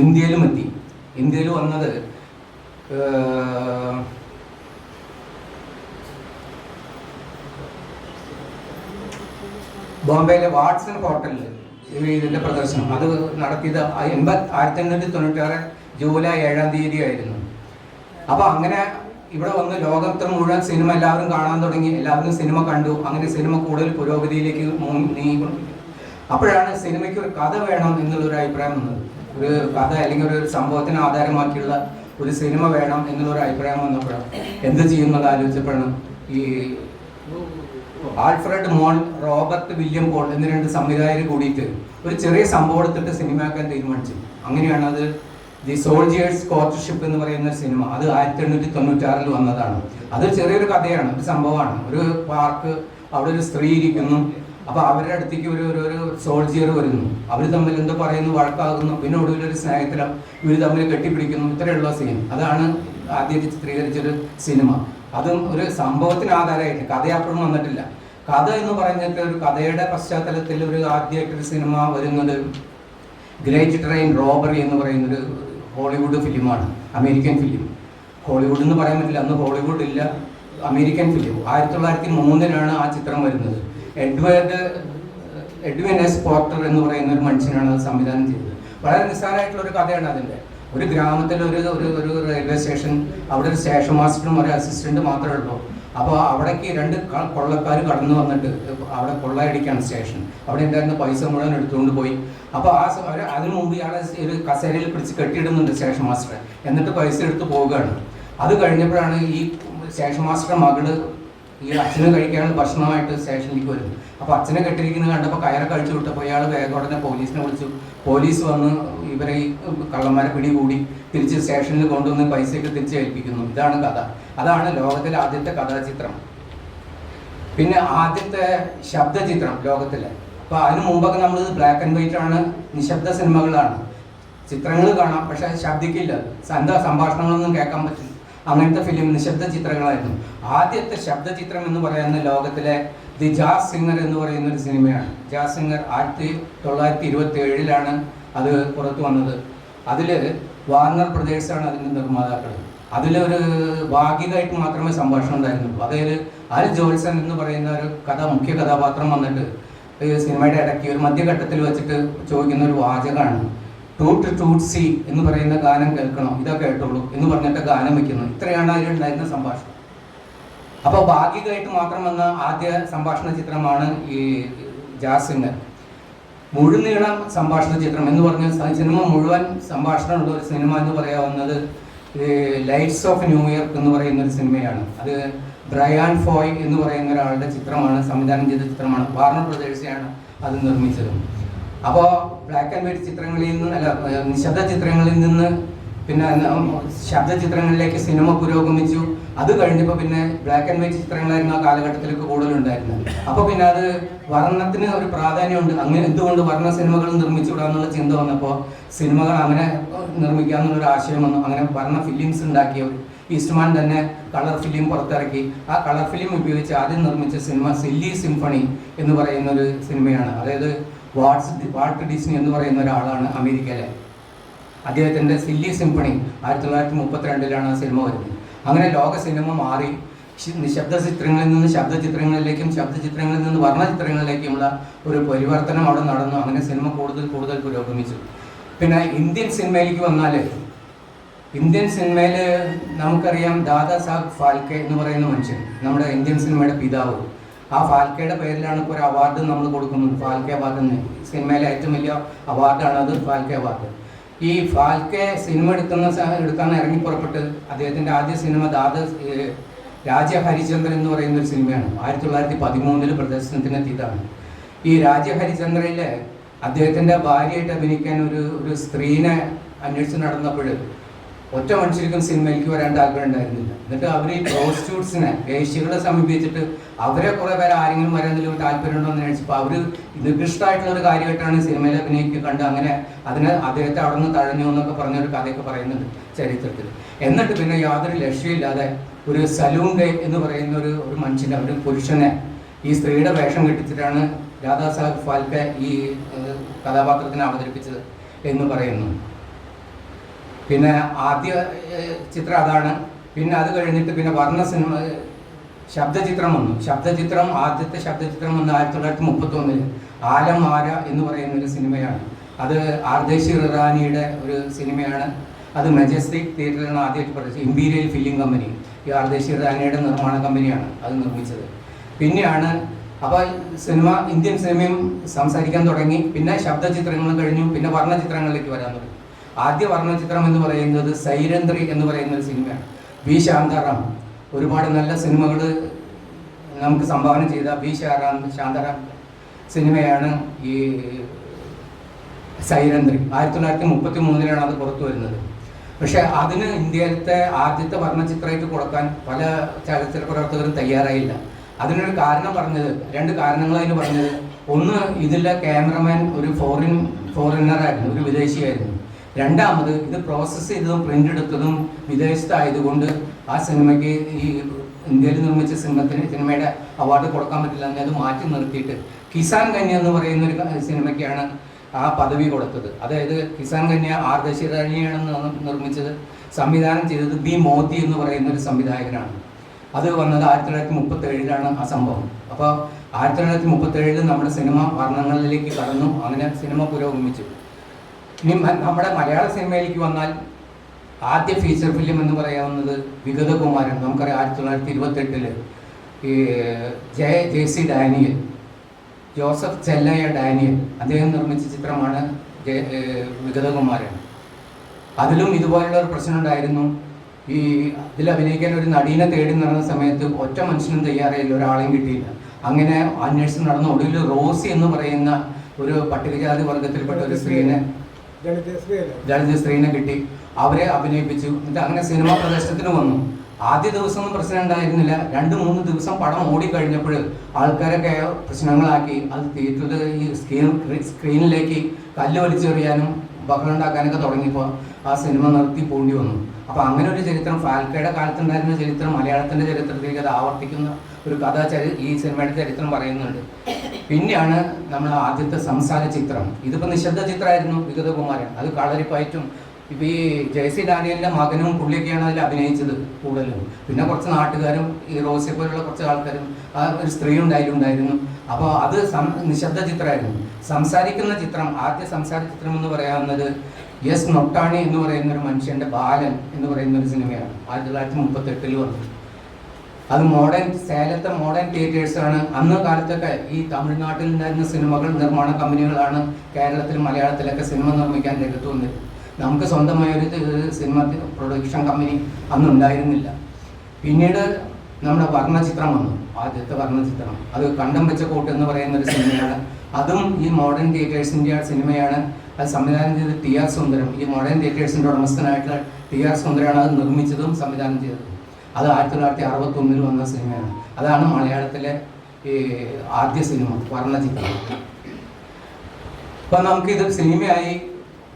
ഇന്ത്യയിലും എത്തി. ഇന്ത്യയിൽ വന്നത് ബോംബെയിലെ വാട്സൺ ഹോട്ടലിൽ ഇതിൻ്റെ പ്രദർശനം അത് നടത്തിയത് 1896 ജൂലൈ 7-ാം തീയതി ആയിരുന്നു. അപ്പോൾ അങ്ങനെ ഇവിടെ വന്ന് ലോകത്ത് മുഴുവൻ സിനിമ എല്ലാവരും കാണാൻ തുടങ്ങി. എല്ലാവരും സിനിമ കണ്ടു. അങ്ങനെ സിനിമ കൂടുതൽ പുരോഗതിയിലേക്ക് നീങ്ങിക്കൊണ്ടിരിക്കും. അപ്പോഴാണ് സിനിമയ്ക്ക് ഒരു കഥ വേണം എന്നുള്ളൊരു അഭിപ്രായം വന്നത്. ഒരു കഥ അല്ലെങ്കിൽ ഒരു സംഭവത്തിന് ആധാരമാക്കിയുള്ള ഒരു സിനിമ വേണം എന്നുള്ളൊരു അഭിപ്രായം വന്നപ്പോഴാണ് എന്ത് ചെയ്യുന്നത് ആലോചിച്ചപ്പോഴാണ് ഈ ആൽഫ്രഡ് മോൺ, റോബർട്ട് വില്യം പോൾ എന്നീ രണ്ട് സംവിധായകർ കൂടിയിട്ട് ഒരു ചെറിയ സംഭവം എടുത്തിട്ട് സിനിമയാക്കാൻ തീരുമാനിച്ചു. അങ്ങനെയാണ് അത് ദി സോൾജിയേഴ്സ് കോർട്ട്ഷിപ്പ് എന്ന് പറയുന്ന സിനിമ. അത് 1896 വന്നതാണ്. അത് ചെറിയൊരു കഥയാണ്, ഒരു സംഭവമാണ്. ഒരു പാർക്ക്, അവിടെ ഒരു സ്ത്രീ ഇരിക്കുന്നു. അപ്പോൾ അവരുടെ അടുത്തേക്ക് ഒരു സോൾജിയർ വരുന്നു. അവർ തമ്മിൽ എന്ത് പറയുന്നു, വഴക്കാകുന്നു. പിന്നെ ഒടുവിലൊരു സ്നേഹത്തിൽ ഇവർ തമ്മിൽ കെട്ടിപ്പിടിക്കുന്നു. ഇത്രയുള്ള സീൻ. അതാണ് ആദ്യമായിട്ട് ചിത്രീകരിച്ചൊരു സിനിമ. അതും ഒരു സംഭവത്തിന് ആധാരമായിട്ട്, കഥ അപ്പോഴും വന്നിട്ടില്ല. കഥ എന്ന് പറഞ്ഞിട്ട് ഒരു കഥയുടെ പശ്ചാത്തലത്തിൽ ഒരു ആദ്യമായിട്ടൊരു സിനിമ വരുന്നത് ഗ്രേറ്റ് ട്രെയിൻ റോബറി എന്ന് പറയുന്നൊരു ഹോളിവുഡ് ഫിലിമാണ്. American film. ഹോളിവുഡ് എന്ന് പറയാൻ പറ്റില്ല, അന്ന് ഹോളിവുഡ് ഇല്ല. American film. 1903 ആ ചിത്രം വരുന്നത്. എഡ്വിൻ എസ് പോർട്ടർ എന്ന് പറയുന്ന ഒരു മനുഷ്യനാണ് അത് സംവിധാനം ചെയ്തത്. വളരെ നിസ്സാരമായിട്ടുള്ളൊരു കഥയാണ് അതിൻ്റെ. ഒരു ഗ്രാമത്തിൽ ഒരു റെയിൽവേ സ്റ്റേഷൻ, അവിടെ ഒരു സ്റ്റേഷൻ മാസ്റ്ററും ഒരു അസിസ്റ്റൻറ്റ് മാത്രമേ ഉള്ളൂ. അപ്പോൾ അവിടേക്ക് 2 കൊള്ളക്കാർ കടന്നു വന്നിട്ട് അവിടെ കൊള്ളയടിക്കാണ് സ്റ്റേഷൻ. അവിടെ ഉണ്ടായിരുന്ന പൈസ മുഴുവൻ എടുത്തുകൊണ്ട് പോയി. അപ്പോൾ അതിനു മുമ്പ് ഇയാളെ ഒരു കസേരയിൽ പിടിച്ച് കെട്ടിയിടുന്നുണ്ട് സ്റ്റേഷൻ മാസ്റ്ററെ. എന്നിട്ട് പൈസ എടുത്ത് പോവുകയാണ്. അത് കഴിഞ്ഞപ്പോഴാണ് ഈ സ്റ്റേഷൻ മാസ്റ്ററുടെ മകള് ഈ അച്ഛന് കഴിക്കാനുള്ള ഭക്ഷണമായിട്ട് സ്റ്റേഷനിലേക്ക് വരുന്നു. അപ്പോൾ അച്ഛനെ കെട്ടിരിക്കുന്നത് കണ്ടപ്പോൾ കയറൊക്കെ അഴിച്ചു വിട്ടപ്പോൾ അയാൾ വേഗം ഉടനെ പോലീസിനെ വിളിച്ചു. പോലീസ് വന്ന് ഇവരെ ഈ കള്ളന്മാരെ പിടികൂടി തിരിച്ച് സ്റ്റേഷനിൽ കൊണ്ടുവന്ന് പൈസയൊക്കെ തിരിച്ച് ഏൽപ്പിക്കുന്നു. ഇതാണ് കഥ. അതാണ് ലോകത്തിലെ ആദ്യത്തെ കഥാചിത്രം. പിന്നെ ആദ്യത്തെ ശബ്ദചിത്രം ലോകത്തിലെ. അപ്പോൾ അതിന് മുമ്പൊക്കെ നമ്മൾ ബ്ലാക്ക് ആൻഡ് വൈറ്റ് ആണ്, നിശബ്ദ സിനിമകളാണ്. ചിത്രങ്ങൾ കാണാം, പക്ഷെ ശബ്ദിക്കില്ല, എന്താ സംഭാഷണങ്ങളൊന്നും കേൾക്കാൻ പറ്റില്ല. അങ്ങനത്തെ ഫിലിം നിശബ്ദ ചിത്രങ്ങളായിരുന്നു. ആദ്യത്തെ ശബ്ദചിത്രം എന്ന് പറയുന്ന ലോകത്തിലെ ദി ജാസ് സിംഗർ എന്ന് പറയുന്ന ഒരു സിനിമയാണ്. ജാസ് സിംഗർ 1927 അത് പുറത്തു വന്നത്. അതിൽ വാർണർ ബ്രദേഴ്സാണ് അതിൻ്റെ നിർമ്മാതാക്കൾ. അതിലൊരു ഭാഗികമായിട്ട് മാത്രമേ സംഭാഷണം ഉണ്ടായിരുന്നുള്ളൂ. അതായത് അൽ ജോൾസൺ എന്ന് പറയുന്ന ഒരു മുഖ്യ കഥാപാത്രം വന്നിട്ട് സിനിമയുടെ ഇടയ്ക്ക് ഒരു മധ്യഘട്ടത്തിൽ വെച്ചിട്ട് ചോദിക്കുന്ന ഒരു വാചകമാണ്, ടൂട്ട് ടൂട്ട് സി എന്ന് പറയുന്ന ഗാനം കേൾക്കണം, ഇതൊക്കെ കേട്ടുള്ളൂ എന്ന് പറഞ്ഞിട്ട് ഗാനം വെക്കുന്നു. ഇത്രയാണ് അതിലുണ്ടായിരുന്ന സംഭാഷണം. അപ്പോൾ ഭാഗികമായിട്ട് മാത്രം വന്ന ആദ്യ സംഭാഷണ ചിത്രമാണ് ഈ ജാസ് സിംഗർ. മുഴുനീളം സംഭാഷണ ചിത്രം എന്ന് പറഞ്ഞ സിനിമ മുഴുവൻ സംഭാഷണമുള്ള ഒരു സിനിമ എന്ന് പറയാവുന്നത് ലൈറ്റ്സ് ഓഫ് ന്യൂയോർക്ക് എന്ന് പറയുന്ന ഒരു സിനിമയാണ്. അത് ബ്രയാൻ ഫോയ് എന്ന് പറയുന്ന ഒരാളുടെ ചിത്രമാണ്, സംവിധാനം ചെയ്ത ചിത്രമാണ്. വാർണർ ബ്രദേഴ്സാണ് അത് നിർമ്മിച്ചത്. അപ്പോൾ ബ്ലാക്ക് ആൻഡ് വൈറ്റ് ചിത്രങ്ങളിൽ നിന്ന് നിശബ്ദ ചിത്രങ്ങളിൽ നിന്ന് പിന്നെ ശബ്ദചിത്രങ്ങളിലേക്ക് സിനിമ പുരോഗമിച്ചു. അത് കഴിഞ്ഞപ്പോൾ പിന്നെ ബ്ലാക്ക് ആൻഡ് വൈറ്റ് ചിത്രങ്ങളായിരുന്നു ആ കാലഘട്ടത്തിലേക്ക് കൂടുതലുണ്ടായിരുന്നത്. അപ്പോൾ പിന്നെ അത് വർണ്ണത്തിന് ഒരു പ്രാധാന്യമുണ്ട്. അങ്ങനെ എന്തുകൊണ്ട് വർണ്ണ സിനിമകൾ നിർമ്മിച്ചുവിടാന്നുള്ള ചിന്ത വന്നപ്പോൾ സിനിമകൾ അങ്ങനെ നിർമ്മിക്കാമെന്നുള്ളൊരു ആശയം വന്നു. അങ്ങനെ വർണ്ണ ഫിലിംസ് ഉണ്ടാക്കിയവർ ഈസ്റ്റ്മാൻ തന്നെ കളർ ഫിലിം പുറത്തിറക്കി. ആ കളർ ഫിലിം ഉപയോഗിച്ച് ആദ്യം നിർമ്മിച്ച സിനിമ സില്ലി സിംഫണി എന്ന് പറയുന്ന ഒരു സിനിമയാണ്. അതായത് വാൾട്ട് ഡിസ്നി എന്ന് പറയുന്ന ഒരാളാണ് അമേരിക്കയിലെ. അദ്ദേഹത്തിൻ്റെ സില്ലി സിംഫണി 1932 ആ സിനിമ വരുന്നത്. അങ്ങനെ ലോക സിനിമ മാറി നിശബ്ദ ചിത്രങ്ങളിൽ നിന്ന് ശബ്ദചിത്രങ്ങളിലേക്കും ശബ്ദചിത്രങ്ങളിൽ നിന്ന് വർണ്ണചിത്രങ്ങളിലേക്കുമുള്ള ഒരു പരിവർത്തനം അവിടെ നടന്നു. അങ്ങനെ സിനിമ കൂടുതൽ പുരോഗമിച്ചു. പിന്നെ ഇന്ത്യൻ സിനിമയിലേക്ക് വന്നാൽ, ഇന്ത്യൻ സിനിമയിൽ നമുക്കറിയാം ദാദാ സാഹബ് ഫാൽക്കെ എന്ന് പറയുന്ന മനുഷ്യൻ, നമ്മുടെ ഇന്ത്യൻ സിനിമയുടെ പിതാവ്. ആ ഫാൽക്കെയുടെ പേരിലാണ് ഇപ്പോൾ ഒരു അവാർഡ് നമ്മൾ കൊടുക്കുന്നത്, ഫാൽക്കെ അവാർഡ് എന്ന്. സിനിമയിലെ ഏറ്റവും വലിയ അവാർഡാണ് അത്, ഫാൽക്കെ അവാർഡ്. ഈ ഫാൽക്കെ സിനിമ എടുക്കാൻ ഇറങ്ങി പുറപ്പെട്ട് അദ്ദേഹത്തിൻ്റെ ആദ്യ സിനിമ രാജ ഹരിചന്ദ്രൻ എന്ന് പറയുന്ന ഒരു സിനിമയാണ്. 1913 പ്രദർശനത്തിനെത്തിയതാണ്. ഈ രാജ ഹരിചന്ദ്രയിലെ അദ്ദേഹത്തിൻ്റെ ഭാര്യയായിട്ട് അഭിനയിക്കാൻ ഒരു സ്ത്രീനെ അന്വേഷിച്ച് നടന്നപ്പോൾ ഒറ്റ മനുഷ്യർക്കും സിനിമയിലേക്ക് വരാൻ താല്പര്യം ഉണ്ടായിരുന്നില്ല. എന്നിട്ട് അവർ ഈ പ്രോസ്റ്റിറ്റ്യൂട്ട്സിനെ, വേശ്യകളെ സമീപിച്ചിട്ട് അവരെ കുറേ പേരെ ആരെങ്കിലും വരാനെങ്കിലും താല്പര്യമുണ്ടോ എന്ന് അന്വേഷിച്ചപ്പോൾ അവർ നികൃഷ്ടമായിട്ടുള്ള ഒരു കാര്യമായിട്ടാണ് സിനിമയിൽ അഭിനയിക്കുക കണ്ട് അങ്ങനെ അദ്ദേഹത്തെ അവിടെ നിന്ന് തഴഞ്ഞു എന്നൊക്കെ പറഞ്ഞൊരു കഥയൊക്കെ പറയുന്നുണ്ട് ചരിത്രത്തിൽ. എന്നിട്ട് പിന്നെ യാതൊരു ലക്ഷ്യമില്ലാതെ ഒരു സലൂൺ ഗൈ എന്ന് പറയുന്ന ഒരു മനുഷ്യനെ, ഒരു പുരുഷനെ ഈ സ്ത്രീയുടെ വേഷം കെട്ടിച്ചിട്ടാണ് ദാദാ സാഹബ് ഫാൽക്കെ ഈ കഥാപാത്രത്തിനെ അവതരിപ്പിച്ചത് എന്ന് പറയുന്നു. പിന്നെ ആദ്യ ചിത്രം അതാണ്. പിന്നെ അത് കഴിഞ്ഞിട്ട് പിന്നെ വർണ്ണ സിനിമ ശബ്ദചിത്രം വന്നു. ആദ്യത്തെ ശബ്ദചിത്രം വന്ന് 1931 ആലം ആര എന്ന് പറയുന്ന ഒരു സിനിമയാണ്. അത് ആർദേശി ഇറാനിയുടെ ഒരു സിനിമയാണ്. അത് മെജസ്റ്റിക് തിയേറ്ററിലാണ് ആദ്യമായിട്ട് പഠിച്ചത്. ഇമ്പീരിയൽ ഫിലിം കമ്പനി, ഈ ആർദേശി ഇറാനിയുടെ നിർമ്മാണ കമ്പനിയാണ് അത് നിർമ്മിച്ചത്. പിന്നെയാണ് അപ്പോൾ ഇന്ത്യൻ സിനിമയും സംസാരിക്കാൻ തുടങ്ങി. പിന്നെ ശബ്ദചിത്രങ്ങളും കഴിഞ്ഞു, പിന്നെ വർണ്ണചിത്രങ്ങളിലേക്ക് വരാൻ തുടങ്ങി. ആദ്യ വർണ്ണചിത്രം എന്ന് പറയുന്നത് സൈരന്ധ്രി എന്ന് പറയുന്ന ഒരു സിനിമയാണ്. വി ശാന്താറാം ഒരുപാട് നല്ല സിനിമകൾ നമുക്ക് സംഭാവന ചെയ്ത വി ശാന്താറാം സിനിമയാണ് ഈ സൈരന്ധ്രി. 1933 അത് പുറത്തു വരുന്നത്. പക്ഷെ അതിന് ഇന്ത്യയിലത്തെ ആദ്യത്തെ വർണ്ണചിത്രമായിട്ട് കൊടുക്കാൻ പല ചലച്ചിത്ര പ്രവർത്തകരും തയ്യാറായില്ല. അതിനൊരു കാരണം പറഞ്ഞത്, 2 കാരണങ്ങൾ അതിന് പറഞ്ഞത്. ഒന്ന്, ഇതിലെ ക്യാമറമാൻ ഒരു ഫോറിനറായിരുന്നു, ഒരു വിദേശിയായിരുന്നു. രണ്ടാമത്, ഇത് പ്രോസസ്സ് ചെയ്തതും പ്രിൻ്റ് എടുത്തതും വിദേശത്തായതുകൊണ്ട് ആ സിനിമയ്ക്ക് ഈ ഇന്ത്യയിൽ നിർമ്മിച്ച സിനിമയുടെ അവാർഡ് കൊടുക്കാൻ പറ്റില്ല എന്ന് അത് മാറ്റി നിർത്തിയിട്ട് കിസാൻ കന്യ എന്ന് പറയുന്ന ഒരു സിനിമയ്ക്കാണ് ആ പദവി കൊടുത്തത്. അതായത് കിസാൻ കന്യ ആർദേശി ഇറാനിയാണ് നിർമ്മിച്ചത്. സംവിധാനം ചെയ്തത് ബി മോത്തി എന്ന് പറയുന്ന ഒരു സംവിധായകനാണ്. അത് വന്നത് 1937 ആ സംഭവം. അപ്പോൾ 1937 നമ്മുടെ സിനിമ വർണ്ണങ്ങളിലേക്ക് കടന്നു. അങ്ങനെ സിനിമ പുരോഗമിച്ചു. ഇനി നമ്മുടെ മലയാള സിനിമയിലേക്ക് വന്നാൽ ആദ്യ ഫീച്ചർ ഫിലിം എന്ന് പറയാവുന്നത് വിഗതകുമാരൻ. നമുക്കറിയാം 1928 ഈ JC Daniel, Joseph Chellaiah Daniel അദ്ദേഹം നിർമ്മിച്ച ചിത്രമാണ് വിഗതകുമാരൻ. അതിലും ഇതുപോലുള്ള ഒരു പ്രശ്നം ഉണ്ടായിരുന്നു. ഈ ഈ ഇതിൽ അഭിനയിക്കാൻ ഒരു നടീനെ തേടി നടന്ന സമയത്ത് ഒറ്റ മനുഷ്യനും തയ്യാറായില്ല, ഒരാളെയും കിട്ടിയില്ല. അങ്ങനെ അന്വേഷണം നടന്ന ഒടുവിൽ റോസി എന്ന് പറയുന്ന ഒരു പട്ടികജാതി വർഗത്തിൽപ്പെട്ട ഒരു സ്ത്രീനെ, ദളിത് സ്ത്രീനെ കിട്ടി. അവരെ അഭിനയിപ്പിച്ചു. എന്നിട്ട് അങ്ങനെ സിനിമാ പ്രദർശനത്തിന് വന്നു. ആദ്യ ദിവസമൊന്നും പ്രശ്നം ഉണ്ടായിരുന്നില്ല. 2-3 ദിവസം പടം ഓടിക്കഴിഞ്ഞപ്പോൾ ആൾക്കാരൊക്കെ പ്രശ്നങ്ങളാക്കി. അത് തിയേറ്ററിൽ ഈ സ്ക്രീനിലേക്ക് കല്ല് വലിച്ചെറിയാനും ബഹളം ഉണ്ടാക്കാനൊക്കെ തുടങ്ങിയപ്പോൾ ആ സിനിമ നിർത്തി പോണ്ടി വന്നു. അപ്പോൾ അങ്ങനെ ഒരു ചരിത്രം, ഫാൽക്കയുടെ കാലത്തുണ്ടായിരുന്ന ചരിത്രം മലയാളത്തിൻ്റെ ചരിത്രത്തിലേക്ക് അത് ആവർത്തിക്കുന്ന ഒരു കഥ ഈ സിനിമയുടെ ചരിത്രം പറയുന്നുണ്ട്. പിന്നെയാണ് നമ്മൾ ആദ്യത്തെ സംസാര ചിത്രം. ഇതിപ്പോൾ നിശബ്ദ ചിത്രമായിരുന്നു, വിഗതകുമാരൻ. അത് കളരിപ്പയറ്റും ഇപ്പം ഈ ജയസി ഡാനിയലിൻ്റെ മകനും പുള്ളിയൊക്കെയാണ് അതിൽ അഭിനയിച്ചത് കൂടുതലും. പിന്നെ കുറച്ച് നാട്ടുകാരും ഈ റോസിയെ പോലുള്ള കുറച്ച് ആൾക്കാരും, ആ ഒരു സ്ത്രീ ഉണ്ടായിരുന്നു. അപ്പോൾ അത് നിശബ്ദ ചിത്രമായിരുന്നു. സംസാരിക്കുന്ന ചിത്രം, ആദ്യ സംസാര ചിത്രം എന്ന് പറയാവുന്നത് എസ് നൊട്ടാണി എന്ന് പറയുന്ന ഒരു മനുഷ്യൻ്റെ ബാലൻ എന്ന് പറയുന്ന ഒരു സിനിമയാണ്. 1938 വന്നത്. അത് സേലത്തെ മോഡേൺ തിയേറ്റേഴ്സാണ്. അന്ന് കാലത്തൊക്കെ ഈ തമിഴ്നാട്ടിൽ ഉണ്ടായിരുന്ന സിനിമകൾ നിർമ്മാണ കമ്പനികളാണ് കേരളത്തിലും മലയാളത്തിലൊക്കെ സിനിമ നിർമ്മിക്കാൻ രംഗത്ത് വന്നത്. നമുക്ക് സ്വന്തമായൊരു സിനിമ പ്രൊഡക്ഷൻ കമ്പനി അന്ന് ഉണ്ടായിരുന്നില്ല. പിന്നീട് നമ്മുടെ വർണ്ണചിത്രം വന്നു, ആദ്യത്തെ വർണ്ണചിത്രം. അത് കണ്ടം വെച്ച കോട്ട് എന്ന് പറയുന്ന ഒരു സിനിമയാണ്. അതും ഈ മോഡേൺ തിയേറ്റേഴ്സിൻ്റെ സിനിമയാണ്. അത് സംവിധാനം ചെയ്തത് ടി.ആർ. സുന്ദരം. ഈ മോഡേൺ തിയേറ്റേഴ്സിൻ്റെ ഉടമസ്ഥനായിട്ടുള്ള ടി.ആർ. സുന്ദരമാണ് അത് നിർമ്മിച്ചതും സംവിധാനം ചെയ്തതും. അത് 1961 വന്ന സിനിമയാണ്. അതാണ് മലയാളത്തിലെ ഈ ആദ്യ സിനിമ, വർണ്ണചിത്രം. ഇപ്പം നമുക്കിത് സിനിമയായി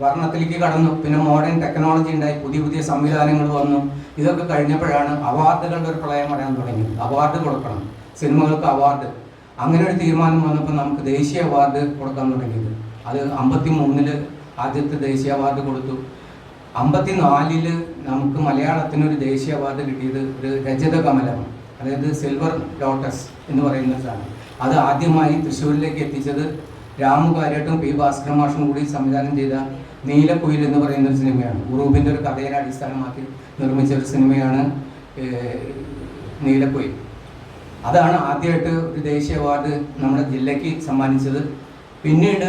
വർണ്ണത്തിലേക്ക് കടന്നു. പിന്നെ മോഡേൺ ടെക്നോളജി ഉണ്ടായി, പുതിയ സംവിധാനങ്ങൾ വന്നു. ഇതൊക്കെ കഴിഞ്ഞപ്പോഴാണ് അവാർഡുകളുടെ ഒരു പ്രളയം വരാൻ തുടങ്ങി. അവാർഡ് കൊടുക്കണം, സിനിമകൾക്ക് അവാർഡ്. അങ്ങനെ ഒരു തീരുമാനം വന്നപ്പോൾ നമുക്ക് ദേശീയ അവാർഡ് കൊടുക്കാൻ തുടങ്ങിയത്. അത് 53 ആദ്യത്തെ ദേശീയ അവാർഡ് കൊടുത്തു. 54 നമുക്ക് മലയാളത്തിനൊരു ദേശീയ അവാർഡ് കിട്ടിയത് ഒരു രജത കമലം, അതായത് സിൽവർ ലോട്ടസ് എന്ന് പറയുന്ന സാധനം. അത് ആദ്യമായി തൃശ്ശൂരിലേക്ക് എത്തിച്ചത് രാമു കാര്യട്ടും പി ഭാസ്കര മാഷും കൂടി സംവിധാനം ചെയ്ത നീലക്കുയിൽ എന്ന് പറയുന്ന ഒരു സിനിമയാണ്. ഉറൂബിൻ്റെ ഒരു കഥയെ അടിസ്ഥാനമാക്കി നിർമ്മിച്ച ഒരു സിനിമയാണ് നീലക്കുയിൽ. അതാണ് ആദ്യമായിട്ട് ഒരു ദേശീയ അവാർഡ് നമ്മുടെ ജില്ലയ്ക്ക് സമ്മാനിച്ചത്. പിന്നീട്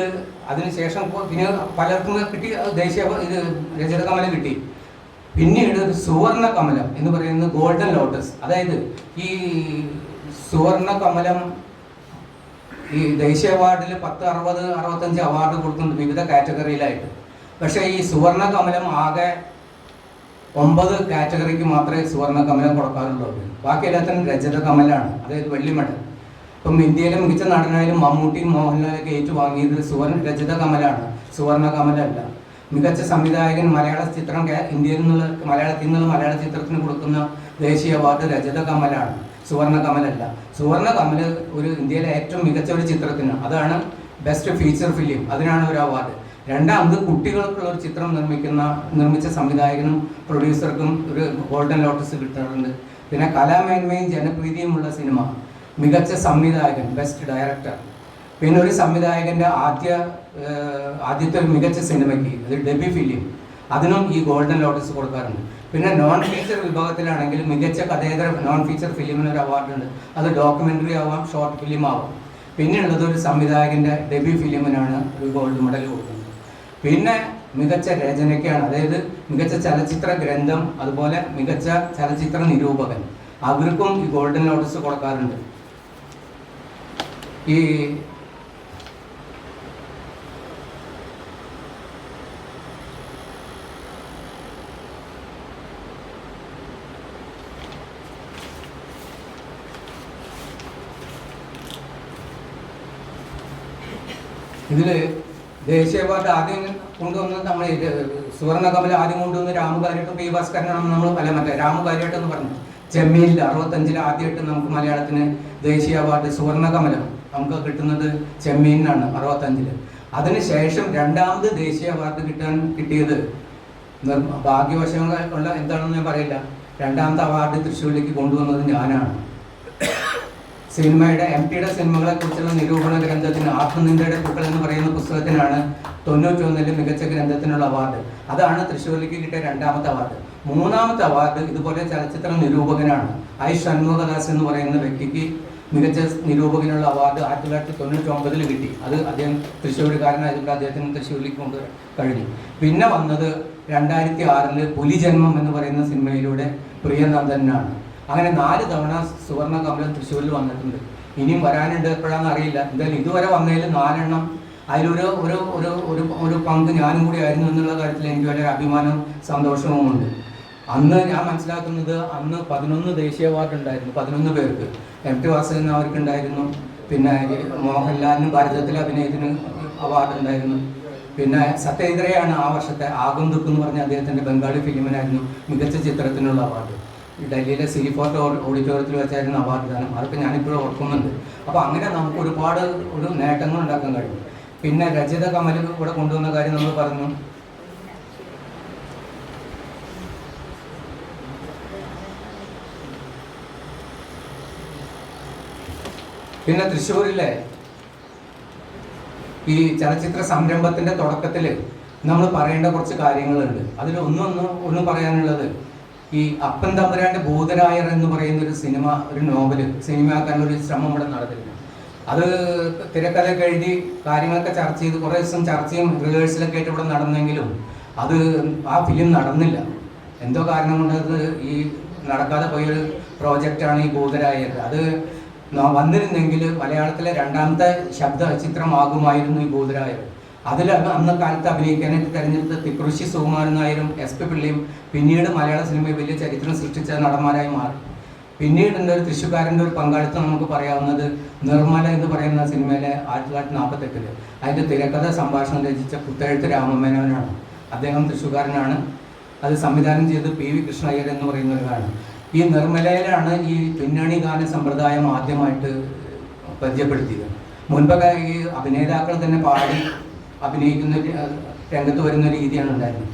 അതിനുശേഷം പിന്നെ പലർക്കും കിട്ടി ദേശീയ ഇത് രജത കമലം കിട്ടി. പിന്നീട് ഒരു സുവർണ കമലം എന്ന് പറയുന്നത് ഗോൾഡൻ ലോട്ടസ്. അതായത് ഈ സുവർണ കമലം ഈ ദേശീയ അവാർഡിൽ 10, 60, 65 അവാർഡ് കൊടുക്കുന്നുണ്ട് വിവിധ കാറ്റഗറിയിലായിട്ട്. പക്ഷേ ഈ സുവർണ കമലം ആകെ 9 കാറ്റഗറിക്ക് മാത്രമേ സുവർണ കമലം കൊടുക്കാറുള്ളൂ. ബാക്കി എല്ലാത്തിനും രജത കമലാണ്, അതായത് വെള്ളി മെഡൽ. ഇപ്പം ഇന്ത്യയിലെ മികച്ച നടനായാലും മമ്മൂട്ടിയും മോഹൻലാലൊക്കെ ഏറ്റുവാങ്ങിയത് രജത കമലാണ്, സുവർണ കമലല്ല. മികച്ച സംവിധായകൻ മലയാള ചിത്രം മലയാളത്തിൽ നിന്നുള്ള മലയാള ചിത്രത്തിന് കൊടുക്കുന്ന ദേശീയ അവാർഡ് രജത കമലാണ്, സുവർണ കമലല്ല. സുവർണ കമല് ഒരു ഇന്ത്യയിലെ ഏറ്റവും മികച്ച ഒരു ചിത്രത്തിന്, അതാണ് ബെസ്റ്റ് ഫീച്ചർ ഫിലിം, അതിനാണ് ഒരു അവാർഡ്. രണ്ടാമത് കുട്ടികൾക്കുള്ള ഒരു ചിത്രം നിർമ്മിച്ച സംവിധായകനും പ്രൊഡ്യൂസർക്കും ഒരു ഗോൾഡൻ ലോട്ടസ് കിട്ടാറുണ്ട്. പിന്നെ കലാമേന്മയും ജനപ്രീതിയുമുള്ള സിനിമ, മികച്ച സംവിധായകൻ, ബെസ്റ്റ് ഡയറക്ടർ. പിന്നെ ഒരു സംവിധായകൻ്റെ ആദ്യത്തെ ഒരു മികച്ച സിനിമയ്ക്ക്, അത് ഡെബ്യൂ ഫിലിം, അതിനും ഈ ഗോൾഡൻ ലോട്ടസ് കൊടുക്കാറുണ്ട്. പിന്നെ നോൺ ഫീച്ചർ വിഭാഗത്തിലാണെങ്കിൽ മികച്ച കഥേതര നോൺ ഫീച്ചർ ഫിലിമിനൊരു അവാർഡുണ്ട്. അത് ഡോക്യുമെൻ്ററി ആവാം, ഷോർട്ട് ഫിലിം ആവാം. പിന്നെയുള്ളത് ഒരു സംവിധായകൻ്റെ ഡെബ്യൂ ഫിലിമിനാണ് ഒരു ഗോൾഡ് മെഡൽ കൊടുക്കുന്നത്. പിന്നെ മികച്ച രചനയ്ക്കാണ്, അതായത് മികച്ച ചലച്ചിത്ര ഗ്രന്ഥം, അതുപോലെ മികച്ച ചലച്ചിത്ര നിരൂപകൻ, അവർക്കും ഈ ഗോൾഡൻ ലോട്ടസ് കൊടുക്കാറുണ്ട്. ഈ ഇതിൽ ദേശീയ അവാർഡ് ആദ്യം കൊണ്ടുവന്നത് നമ്മൾ സുവർണ കമല ആദ്യം കൊണ്ടുവന്ന് രാമു കാര്യട്ടും പി ഭാസ്കരനാണെന്ന് നമ്മൾ രാമു കാര്യട്ട് എന്ന് പറഞ്ഞു. ചെമ്മീനിൽ 65 ആദ്യമായിട്ട് നമുക്ക് മലയാളത്തിന് ദേശീയ അവാർഡ് സുവർണ കമലം നമുക്ക് കിട്ടുന്നത് ചെമ്മീനിനാണ് 65. അതിനുശേഷം രണ്ടാമത് ദേശീയ അവാർഡ് കിട്ടിയത് ഭാഗ്യവശമുള്ള എന്താണെന്ന് ഞാൻ പറയില്ല, രണ്ടാമത്തെ അവാർഡ് തൃശ്ശൂരിലേക്ക് കൊണ്ടുവന്നത് ഞാനാണ്. സിനിമയുടെ MTയുടെ സിനിമകളെ കുറിച്ചുള്ള നിരൂപണ ഗ്രന്ഥത്തിന് ആത്മനിന്ദയുടെ പൂക്കൾ എന്ന് പറയുന്ന പുസ്തകത്തിനാണ് 91 മികച്ച ഗ്രന്ഥത്തിനുള്ള അവാർഡ്. അതാണ് തൃശ്ശൂരിലേക്ക് കിട്ടിയ രണ്ടാമത്തെ അവാർഡ്. മൂന്നാമത്തെ അവാർഡ് ഇതുപോലെ ചലച്ചിത്ര നിരൂപകനാണ്. ഐ ഷൺമുഖദാസ് എന്ന് പറയുന്ന വ്യക്തിക്ക് മികച്ച നിരൂപകനുള്ള അവാർഡ് 1999 കിട്ടി. അത് അദ്ദേഹം തൃശ്ശൂരുകാരനായതുകൊണ്ട് അദ്ദേഹത്തിന് തൃശ്ശൂരിലേക്ക് കൊണ്ടുവരാൻ കഴിഞ്ഞു. പിന്നെ വന്നത് 2006 പുലിജന്മം എന്ന് പറയുന്ന സിനിമയിലൂടെ പ്രിയനന്ദനാണ്. അങ്ങനെ 4 തവണ സുവർണ്ണ കമലം തൃശ്ശൂരിൽ വന്നിട്ടുണ്ട്. ഇനിയും വരാനുണ്ട്, എപ്പോഴാണെന്ന് അറിയില്ല. എന്തായാലും ഇതുവരെ വന്നതിൽ 4 എണ്ണം അതിലൊരു ഒരു ഒരു ഒരു ഒരു പങ്ക് ഞാനും കൂടി ആയിരുന്നു എന്നുള്ള കാര്യത്തിൽ എനിക്ക് വളരെ അഭിമാനവും സന്തോഷവുമുണ്ട്. അന്ന് ഞാൻ മനസ്സിലാക്കുന്നത് അന്ന് 11 ദേശീയ അവാർഡ് ഉണ്ടായിരുന്നു, 11 പേർക്ക്. എം ടി വാസുദേവൻ അവർക്കുണ്ടായിരുന്നു, പിന്നെ മോഹൻലാലിനും ഭാരതത്തിലെ അഭിനയത്തിന് അവാർഡ് ഉണ്ടായിരുന്നു. പിന്നെ സത്യേന്ദ്രയാണ് ആ വർഷത്തെ ആഗന്തുക്ക് എന്ന് പറഞ്ഞ അദ്ദേഹത്തിൻ്റെ ബംഗാളി ഫിലിമിനായിരുന്നു മികച്ച ചിത്രത്തിനുള്ള അവാർഡ്. ഡൽഹിയിലെ സിരി ഫോർട്ട് ഓഡിറ്റോറിയത്തിൽ വെച്ചായിരുന്നു അവാർഡ് ദാനം. അതൊക്കെ ഞാനിപ്പോഴും ഓർക്കുന്നുണ്ട്. അപ്പോൾ അങ്ങനെ നമുക്ക് ഒരുപാട് നേട്ടങ്ങൾ ഉണ്ടാക്കാൻ കഴിയും. പിന്നെ രചിത കമൽ ഇവിടെ കൊണ്ടുവന്ന കാര്യം നമ്മൾ പറഞ്ഞു. പിന്നെ തൃശ്ശൂരിലെ ഈ ചലച്ചിത്ര സംരംഭത്തിൻ്റെ തുടക്കത്തിൽ നമ്മൾ പറയേണ്ട കുറച്ച് കാര്യങ്ങളുണ്ട്. അതിൽ ഒന്നും പറയാനുള്ളത്, ഈ അപ്പൻ തമ്പുരാൻ്റെ ഭൂതരായർ എന്ന് പറയുന്ന ഒരു സിനിമ, ഒരു നോവല് സിനിമയാക്കാനൊരു ശ്രമം ഇവിടെ നടന്നിരുന്നു. അത് തിരക്കഥയൊക്കെ എഴുതി കാര്യങ്ങളൊക്കെ ചർച്ച ചെയ്ത് കുറേ ദിവസം ചർച്ചയും റിഹേഴ്സലൊക്കെ ആയിട്ട് ഇവിടെ നടന്നെങ്കിലും ആ ഫിലിം നടന്നില്ല. എന്തോ കാരണം കൊണ്ട് അത് ഈ നടക്കാതെ പോയൊരു പ്രോജക്റ്റാണ് ഈ ഭൂതരായർ. അത് വന്നിരുന്നെങ്കിൽ മലയാളത്തിലെ 2ാമത്തെ ശബ്ദ ചിത്രമാകുമായിരുന്നു ഈ ഭൂതരായർ. അതിൽ അന്ന കാലത്ത് അഭിനയിക്കാനായിട്ട് തിരഞ്ഞെടുത്ത തിക്കൃഷി സുകുമാരൻ നായരും എസ് പി പിള്ളയും പിന്നീട് മലയാള സിനിമയിൽ വലിയ ചരിത്രം സൃഷ്ടിച്ച നടന്മാരായി മാറി. പിന്നീട് ഒരു തൃശ്ശൂർക്കാരൻ്റെ ഒരു പങ്കാളിത്തം നമുക്ക് പറയാവുന്നത് നിർമ്മല എന്ന് പറയുന്ന സിനിമയിലെ 1948 അതിൻ്റെ തിരക്കഥ സംഭാഷണം രചിച്ച പുത്തഴുത്ത് രാമമേനോനാണ്. അദ്ദേഹം തൃശ്ശൂർക്കാരനാണ്. അത് സംവിധാനം ചെയ്ത് പി വി കൃഷ്ണയ്യർ എന്ന് പറയുന്നവരാണ്. ഈ നിർമ്മലയിലാണ് ഈ പിന്നണി ഗാന സമ്പ്രദായം ആദ്യമായിട്ട് പരിചയപ്പെടുത്തിയത്. മുൻപൊക്കെ ഈ അഭിനേതാക്കൾ തന്നെ പാടി അഭിനയിക്കുന്ന രംഗത്ത് വരുന്ന രീതിയാണ് ഉണ്ടായിരുന്നത്.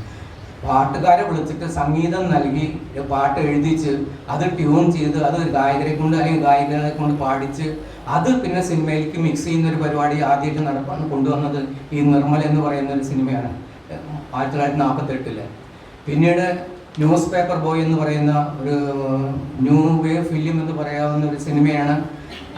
പാട്ടുകാരെ വിളിച്ചിട്ട് സംഗീതം നൽകി പാട്ട് എഴുതിച്ച് അത് ട്യൂൺ ചെയ്ത് അത് ഗായകരെ കൊണ്ട് അല്ലെങ്കിൽ ഗായികരെ കൊണ്ട് പാടിച്ച് അത് പിന്നെ സിനിമയിലേക്ക് മിക്സ് ചെയ്യുന്ന ഒരു പരിപാടി ആദ്യമായിട്ട് കൊണ്ടുവന്നത് ഈ നിർമ്മല എന്ന് പറയുന്ന ഒരു സിനിമയാണ് 1948. പിന്നീട് ന്യൂസ് പേപ്പർ ബോയ് എന്ന് പറയുന്ന ഒരു ന്യൂ വേവ് ഫിലിം എന്ന് പറയാവുന്ന ഒരു സിനിമയാണ്.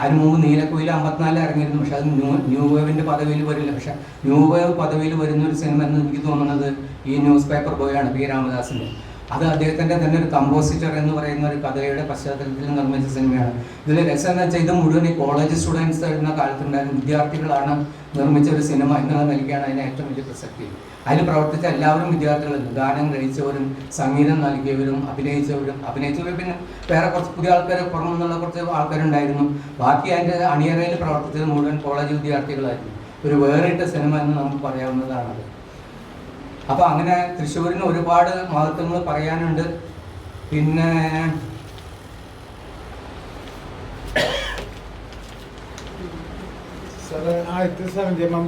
അതിന് മുമ്പ് നീലക്കുയിൽ 54 ഇറങ്ങിയിരുന്നു. പക്ഷെ അത് ന്യൂ വേവിൻ്റെ പദവിയിൽ വരില്ല. പക്ഷെ ന്യൂ വേവ് പദവിയിൽ വരുന്ന ഒരു സിനിമ എന്ന് എനിക്ക് തോന്നുന്നത് ഈ ന്യൂസ് പേപ്പർ ബോയ് ആണ്, പി രാമദാസിൻ്റെ. അത് അദ്ദേഹത്തിൻ്റെ തന്നെ ഒരു കമ്പോസിറ്റർ എന്ന് പറയുന്ന ഒരു കഥയുടെ പശ്ചാത്തലത്തിൽ നിർമ്മിച്ച സിനിമയാണ്. ഇതിൽ രസം എന്ന് വെച്ചാൽ ഇത് മുഴുവൻ ഈ കോളേജ് സ്റ്റുഡൻസ് എഴുതുന്ന കാലത്തുണ്ടായിരുന്ന വിദ്യാർത്ഥികളാണ് നിർമ്മിച്ച ഒരു സിനിമ എന്നുള്ള നിലയ്ക്കാണ് അതിന് ഏറ്റവും വലിയ പ്രസക്തി. അതിൽ പ്രവർത്തിച്ച എല്ലാവരും വിദ്യാർത്ഥികളുണ്ട്. ഗാനം രചിച്ചവരും സംഗീതം നൽകിയവരും അഭിനയിച്ചവരും പിന്നെ വേറെ കുറച്ച് പുതിയ ആൾക്കാർ പുറമെ നിന്നുള്ള കുറച്ച് ആൾക്കാരുണ്ടായിരുന്നു. ബാക്കി അതിൻ്റെ അണിയറയിൽ പ്രവർത്തിച്ചത് മുഴുവൻ കോളേജ് വിദ്യാർത്ഥികളായിരുന്നു. ഒരു വേറിട്ട സിനിമ എന്ന് നമുക്ക് പറയാവുന്നതാണത്. അപ്പോൾ അങ്ങനെ തൃശ്ശൂരിന് ഒരുപാട് മഹത്വങ്ങൾ പറയാനുണ്ട്. പിന്നെ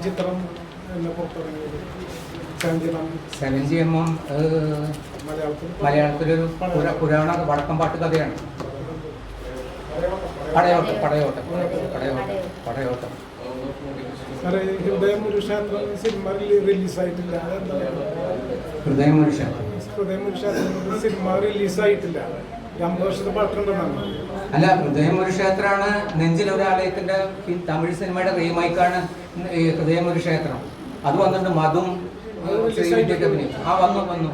ചിത്രം 70mm മലയാളത്തിലൊരു പുരാണ വടക്കംപാട്ട് കഥയാണ്. പടയോട്ടം. ഹൃദയം ഒരു സിനിമ റിലീസായിട്ടില്ല. സിനിമ റിലീസായിട്ടില്ല. 2 വർഷത്തെ പഴക്കമുണ്ടെന്നാണ്. അല്ല, ഹൃദയം ഒരു ക്ഷേത്രമാണ്. നെഞ്ചിലൊരാലയത്തിന്റെ തമിഴ് സിനിമയുടെ റീമേക്കാണ് ഈ ഹൃദയം ഒരു ക്ഷേത്രം. അത് വന്നിട്ട് മധും വന്നു.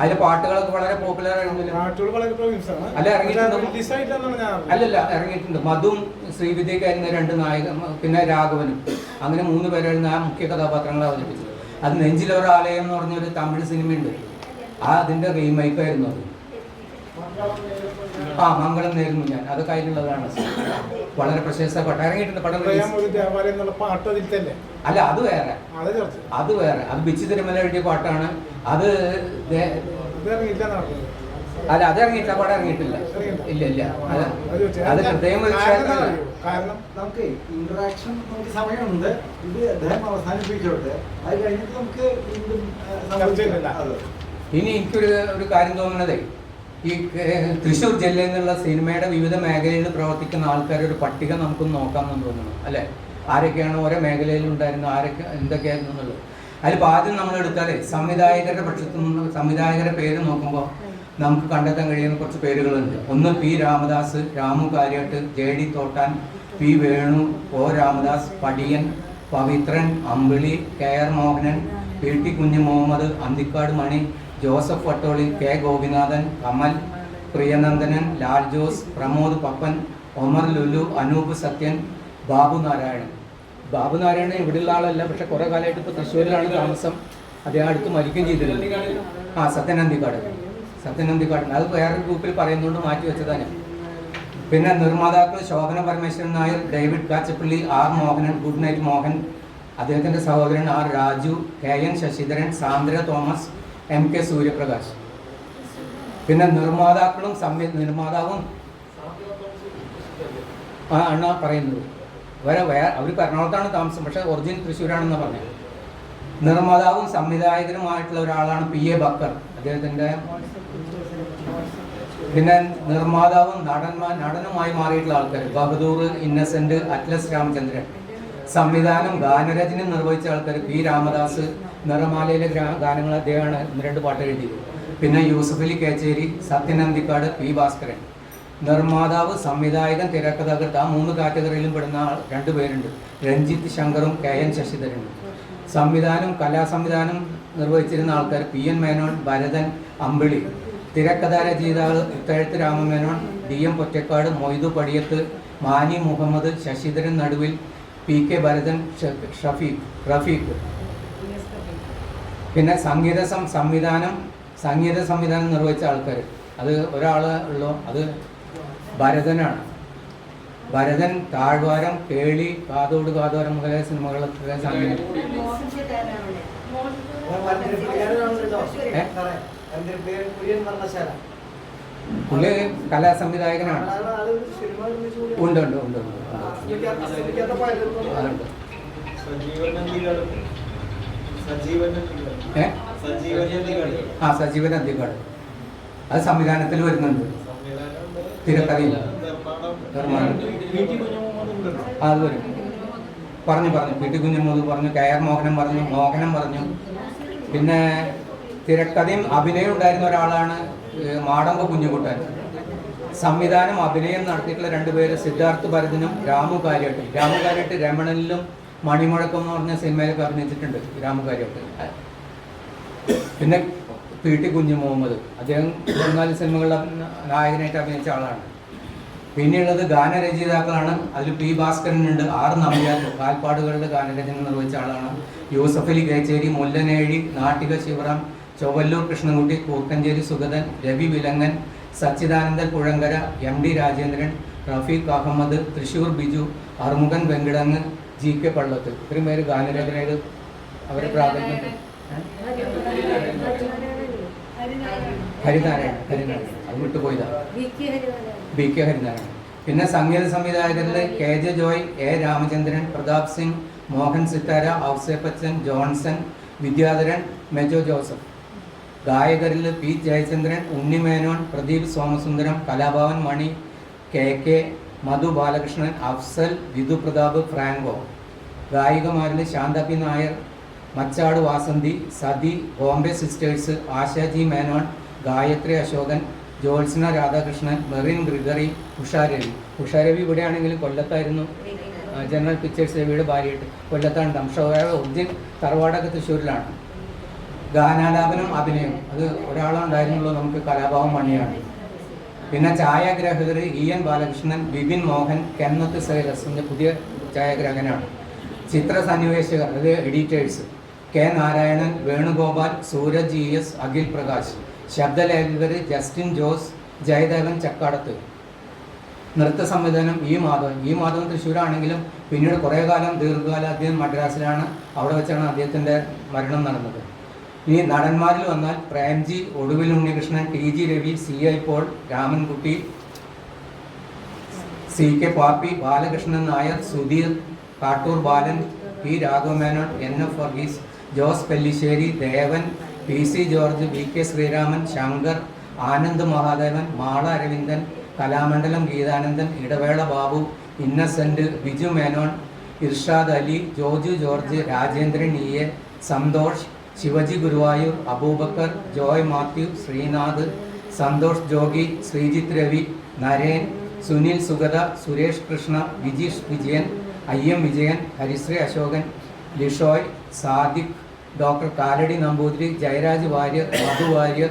അതിലെ പാട്ടുകളൊക്കെ വളരെ പോപ്പുലർ ആയിരുന്നില്ല. അല്ല, ഇറങ്ങിയിട്ടുണ്ട്. മധുവും ശ്രീവിദ്യക്കായിരുന്ന 2 നായകൻ, പിന്നെ രാഘവനും, അങ്ങനെ 3 പേരായിരുന്നു ആ മുഖ്യ കഥാപാത്രങ്ങളെ അവതരിപ്പിച്ചത്. അത് നെഞ്ചിലൊരാലയം എന്ന് പറഞ്ഞൊരു തമിഴ് സിനിമയുണ്ട്. അതിന്റെ റീമേക്കായിരുന്നു അത്. മംഗളം നേരുന്നു ഞാൻ, അതൊക്കെ അതിലുള്ളതാണ്. വളരെ പ്രശസ്തപ്പെട്ട ഇറങ്ങിയിട്ടുണ്ട് പടം. അല്ല, അത് വേറെ. അത് ബിച്ചു തിരുമല എഴുതിയ പാട്ടാണ്. അത് അല്ല, അത് ഇറങ്ങിയിട്ടില്ല. പടം ഇറങ്ങിയിട്ടില്ല. ഇല്ല. അത് ഹൃദയം ഒരു ക്ഷേത്രമല്ല. കാരണം നമുക്ക് ഇന്ററാക്ഷൻ നമുക്ക് സമയമുണ്ട്. ഇത് അദ്ദേഹം അവസാനിപ്പിച്ചോട്ടെ, അത് കഴിഞ്ഞിട്ട് നമുക്ക് ഇനി എനിക്കൊരു കാര്യം തോന്നുന്നത്, ഈ തൃശ്ശൂർ ജില്ലയിൽ നിന്നുള്ള സിനിമയുടെ വിവിധ മേഖലയിൽ പ്രവർത്തിക്കുന്ന ആൾക്കാരുടെ ഒരു പട്ടിക നമുക്കൊന്ന് നോക്കാമെന്ന് തോന്നുന്നു. അല്ലേ, ആരൊക്കെയാണ് ഓരോ മേഖലയിൽ ഉണ്ടായിരുന്നത്, ആരൊക്കെ എന്തൊക്കെയായിരുന്നു എന്നുള്ളത്. അതിലിപ്പോൾ ആദ്യം നമ്മൾ എടുത്താൽ സംവിധായകരുടെ പക്ഷത്തു നിന്ന് സംവിധായകരുടെ പേര് നോക്കുമ്പോൾ നമുക്ക് കണ്ടെത്താൻ കഴിയുന്ന കുറച്ച് പേരുകളുണ്ട്. ഒന്ന് P Ramadas, Ramu Kariat, JD Thottan, P Venu, O Ramadas, Padiyan, Pavithran, Ambili, KR Mohanan, PT Kunju Muhammad, Anthikad Mani, Joseph Vattoli, K Gopinathan, Kamal, Priyanandanan, Lal Jose, Pramod Pappan, Omar Lulu, Anoop Sathyan, Babu Narayanan. Babu Narayanan ഇവിടെയുള്ള ആളല്ല, പക്ഷെ കുറേ കാലമായിട്ട് ഇപ്പോൾ തൃശ്ശൂരിലാണ് താമസം. അദ്ദേഹം അടുത്ത് മരിക്കുകയും ചെയ്തിട്ടുണ്ട്. സത്യനന്ദിക്കാട് അത് വേറൊരു ഗ്രൂപ്പിൽ പറയുന്നതുകൊണ്ട് മാറ്റി വെച്ചതാണ്. പിന്നെ നിർമ്മാതാക്കൾ Shobhana Parameswaran Nair, David Kachappilly, R Mohanan, Good Knight Mohan, അദ്ദേഹത്തിൻ്റെ സഹോദരൻ R Raju, K N Sasidharan, Sandra Thomas, M K Suryaprakash. പിന്നെ നിർമ്മാതാക്കളും നിർമ്മാതാവും ആണ് പറയുന്നത്. അവർ എറണാകുളത്താണ് താമസം, പക്ഷേ ഒറിജിനൽ തൃശ്ശൂരാണെന്ന് പറഞ്ഞത്. നിർമ്മാതാവും സംവിധായകനുമായിട്ടുള്ള ഒരാളാണ് PA ബക്കർ, അദ്ദേഹത്തിൻ്റെ. പിന്നെ നിർമ്മാതാവും നടനുമായി മാറിയിട്ടുള്ള ആൾക്കാർ ബഹദൂർ, ഇന്നസെന്റ്, അറ്റ്ലസ് രാമചന്ദ്രൻ. സംവിധാനം ഗാനരചന നിർവഹിച്ച ആൾക്കാർ P രാമദാസ്, നിറമാലയിലെ ഗാനങ്ങൾ അദ്ദേഹമാണ് 2 പാട്ട് എഴുതിയത്. പിന്നെ യൂസഫ് അലി കേച്ചേരി, സത്യനന്ദിക്കാട്, P ഭാസ്കരൻ. നിർമ്മാതാവ്, സംവിധായകൻ, തിരക്കഥാകൃത്ത്, ആ 3 കാറ്റഗറിയിലും പെടുന്ന 2 പേരുണ്ട്, രഞ്ജിത്ത് ശങ്കറും KN ശശിധരനും. സംവിധാനം കലാസംവിധാനം നിർവഹിച്ചിരുന്ന ആൾക്കാർ PN മേനോൻ, ഭരതൻ, അമ്പിളി. തിരക്കഥാ രചയിതാവ് ഉത്തഴത്ത് രാമമേനോൻ, DM പൊറ്റക്കാട്, മൊയ്തു പടിയത്ത്, മാനി മുഹമ്മദ്, ശശിധരൻ നടുവിൽ, PK ഭരതൻ, റഫീഖ്. പിന്നെ സംഗീത സംവിധാനം നിർവഹിച്ച ആൾക്കാർ അത് ഒരാളെ ഉള്ളൂ, അത് ഭരതനാണ്. ഭരതൻ താഴ്വാരം, കേളി, കാതോട് കാതോരം മുതലായ സിനിമകളൊക്കെ സംഗീതം. പുള്ളി കലാസംവിധായകനാണ്. ഉണ്ട്. സജീവൻ അന്തിക്കാട് അത് സംവിധാനത്തിൽ വരുന്നുണ്ട്. തിരക്കഥയിൽ അത് വരും. പറഞ്ഞു PT കുഞ്ഞമ്മദ് പറഞ്ഞു, KR മോഹനം പറഞ്ഞു. പിന്നെ തിരക്കഥയും അഭിനയം ഉണ്ടായിരുന്ന ഒരാളാണ് മാടമ്പ കുഞ്ഞുകുട്ടൻ. സംവിധാനം അഭിനയം നടത്തിയിട്ടുള്ള 2 പേര് സിദ്ധാർത്ഥ് ഭരതനും രാമു കാര്യാട്ട് രമണനിലും മണിമുഴക്കം എന്ന് പറഞ്ഞ സിനിമയിലൊക്കെ അഭിനയിച്ചിട്ടുണ്ട് രാമു കാര്യാട്ട്. പിന്നെ PT കുഞ്ഞുമുഹമ്മദ്, അദ്ദേഹം 4 സിനിമകളിലെ നായകനായിട്ട് അഭിനയിച്ച ആളാണ്. പിന്നെയുള്ളത് ഗാനരചയിതാക്കളാണ്. അതിൽ P ഭാസ്കരനുണ്ട്, R നമ്പ്യാർ, കാൽപ്പാടുകളുടെ ഗാനരചന നിർവഹിച്ച ആളാണ്. Yusuf Ali Kecheri, Mullanezhi, Nattika Sivaram, Chowalloor Krishnankutty, Koorkenchery Sugathan, Ravi Vilangan, Sachidanandan Puzhankara, MD Rajendran, Rafeeq Ahmed, Thrissur Biju, Arumukhan Venkitangu, GK Pallath. ഇത്രയും പേര് ഗാനരചനയിൽ അവരെ പ്രാധാന്യം. ഹരിനാരായണൻ അത് വിട്ടുപോയതാണ്, BK ഹരിനാരായണൻ. പിന്നെ സംഗീത സംവിധായകരിൽ KJ ജോയ്, A രാമചന്ദ്രൻ, പ്രതാപ് സിംഗ്, മോഹൻ സിത്താര, ഔസേപ്പച്ചൻ, ജോൺസൺ, വിദ്യാധരൻ, മെജോ ജോസഫ്. ഗായകരിൽ P ജയചന്ദ്രൻ, ഉണ്ണിമേനോൻ, പ്രദീപ് സോമസുന്ദരം, കലാഭവൻ മണി, KK, മധു ബാലകൃഷ്ണൻ, അഫ്സൽ, വിധു പ്രതാപ്, ഫ്രാങ്കോ. ഗായികമാരിൽ ശാന്ത P നായർ, മച്ചാട് വാസന്തി, സതി, ബോംബെ സിസ്റ്റേഴ്സ്, ആശാജി മേനോൻ, ഗായത്രി അശോകൻ, ജോത്സ്ന രാധാകൃഷ്ണൻ, മെറിൻ ഗ്രിഗറി, ഉഷാരവി ഇവിടെയാണെങ്കിലും കൊല്ലത്തായിരുന്നു. ജനറൽ പിക്ചേഴ്സ് രവിയുടെ ഭാര്യയായിട്ട് കൊല്ലത്താണ് താമസം. ഒറിജിൻ തറവാടൊക്കെ തൃശ്ശൂരിലാണ്. ഗാനാലാപനം അഭിനയം അത് ഒരാളുണ്ടായിരുന്നുള്ളൂ നമുക്ക്, കലാഭവൻ മണിയാണ്. പിന്നെ ഛായാഗ്രാഹകർ EN ബാലകൃഷ്ണൻ, ബിപിൻ മോഹൻ, കെന്നത്ത് സൈലസിൻ്റെ പുതിയ ഛായാഗ്രാഹകനാണ്. ചിത്രസന്നിവേശകർ അത് editors K Narayanan, Venugopal, Sooraj ES, Akhil Prakash. ശബ്ദലേഖകർ ജസ്റ്റിൻ ജോസ്, ജയദേവൻ ചക്കാടത്ത്. നൃത്ത സംവിധാനം E മാധവൻ തൃശ്ശൂരാണെങ്കിലും പിന്നീട് കുറേ കാലം ദീർഘകാലം അദ്ദേഹം മദ്രാസിലാണ്. അവിടെ വെച്ചാണ് അദ്ദേഹത്തിൻ്റെ മരണം നടന്നത്. ഇനി നടന്മാരിൽ വന്നാൽ Premji, Oduvil Unnikrishnan, TG Ravi, CI Paul, Ramankutty, CK Pappy, Balakrishnan Nair, Sudheer, Kattoor Balan, P Raghavamenon, NF Varghese, Jose Pellissery, Devan, PC George, VK Sreeraman, Shankar, Anand Mahadevan, Mala Aravindan, Kalamandalam Geethanandan, Idavela Babu, Innocent, Biju Menon, Irshad Ali, Joju George, Rajendran EA, Santhosh, Sivaji Guruvayur, Aboobacker, Joy Mathew, Sreenath, Santhosh Jogi, Sreejith Ravi, Narain, Sunil Sugatha, Suresh Krishna, Vijeesh Vijayan, IM Vijayan, Harisree Asokan, Lishoy, Sadiq, doctor Kalady Namboothiri, Jayaraj Warrier, Madhu Warrier,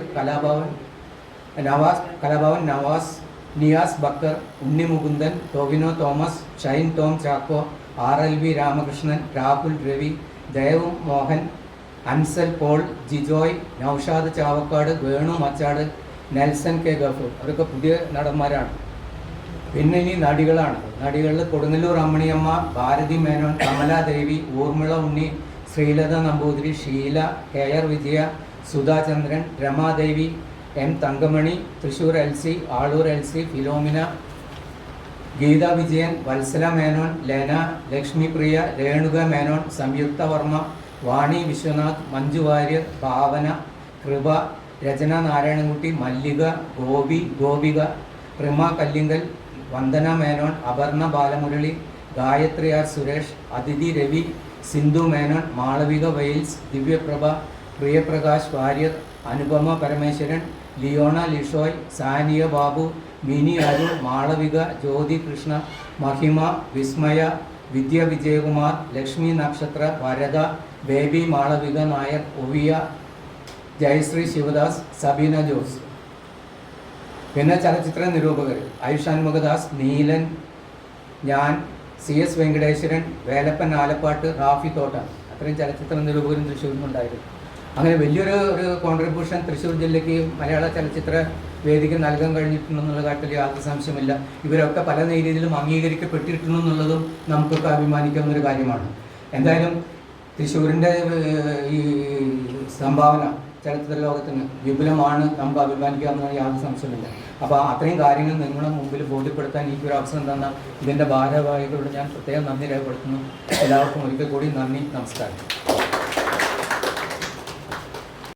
Kalabhavan Navas, Niyas Backer, Unni Mukundan, Tovino Thomas, Shine Tom Chacko, RLV Ramakrishnan, Rahul Ravi, Dev Mohan, Ansal Paul, Jijoy, Noushad Chavakkad, Venu Machad, Nelson K Gafoor, അവരൊക്കെ പുതിയ നടന്മാരാണ്. പിന്നെ ഇനി നടികളാണ്. നടികളിൽ Kodungallur Ammaniyamma, Bharathi Menon, Kamaladevi, Urmila Unni, Sreelatha Namboothiri, Sheela, KR Vijaya, Sudhachandran, Ramadevi, M Thankamani, Thrissur LC, Aloor LC, Philomina, Geetha Vijayan, Valsala Menon, Lena, Lakshmi Priya, Renuka Menon, സംയുക്ത വർമ്മ, വാണി വിശ്വനാഥ്, മഞ്ജു വാര്യർ, ഭാവന, കൃപ, രചന നാരായണൻകുട്ടി, മല്ലിക, ഗോപിക, റിമ കല്ലിങ്കൽ, വന്ദന മേനോൻ, അപർണ ബാലമുരളി, ഗായത്രി R സുരേഷ്, അതിഥി രവി, സിന്ധു മേനോൻ, മാളവിക വെയിൽസ്, ദിവ്യപ്രഭ, പ്രിയപ്രകാശ് വാര്യർ, അനുപമ പരമേശ്വരൻ, ലിയോണ ലിഷോയ്, സാനിയ ബാബു, മിനി അരുൺ, മാളവിക, ജ്യോതി കൃഷ്ണ, മഹിമ, വിസ്മയ, വിദ്യ വിജയകുമാർ, ലക്ഷ്മി നക്ഷത്ര, വരദ, ബേബി മാളവിക നായർ, ഒവിയ, ജയശ്രീ ശിവദാസ്, സബീന ജോസ്. പിന്നെ ചലച്ചിത്ര നിരൂപകർ ആയുഷാൻ മുഖദാസ്, നീലൻ, ഞാൻ, CS വെങ്കടേശ്വരൻ, വേലപ്പൻ ആലപ്പാട്ട്, റാഫി തോട്ടം, അത്രയും ചലച്ചിത്ര നിരൂപകരും തൃശ്ശൂരിൽ നിന്നുണ്ടായിരുന്നു. അങ്ങനെ വലിയൊരു കോൺട്രിബ്യൂഷൻ തൃശ്ശൂർ ജില്ലയ്ക്ക് മലയാള ചലച്ചിത്ര വേദിക്ക് നൽകാൻ കഴിഞ്ഞിട്ടുണ്ടെന്നുള്ള കാര്യത്തിൽ യാതൊരു സംശയമില്ല. ഇവരൊക്കെ പല രീതിയിലും അംഗീകരിക്കപ്പെട്ടിട്ടുണ്ടെന്നുള്ളതും നമുക്കൊക്കെ അഭിമാനിക്കാവുന്നൊരു കാര്യമാണ്. എന്തായാലും തൃശ്ശൂരിൻ്റെ ഈ സംഭാവന ചലച്ചിത്ര ലോകത്തിന് വിപുലമാണ്, നമുക്ക് അഭിമാനിക്കാവുന്ന യാതൊരു സംശയമില്ല. അപ്പോൾ അത്രയും കാര്യങ്ങൾ നിങ്ങളുടെ മുമ്പിൽ ബോധ്യപ്പെടുത്താൻ എനിക്കൊരു അവസരം തന്ന ഇതിൻ്റെ ഭാരവാഹികളോട് ഞാൻ പ്രത്യേകം നന്ദി രേഖപ്പെടുത്തുന്നു. എല്ലാവർക്കും ഒരിക്കൽ കൂടി നന്ദി, നമസ്കാരം.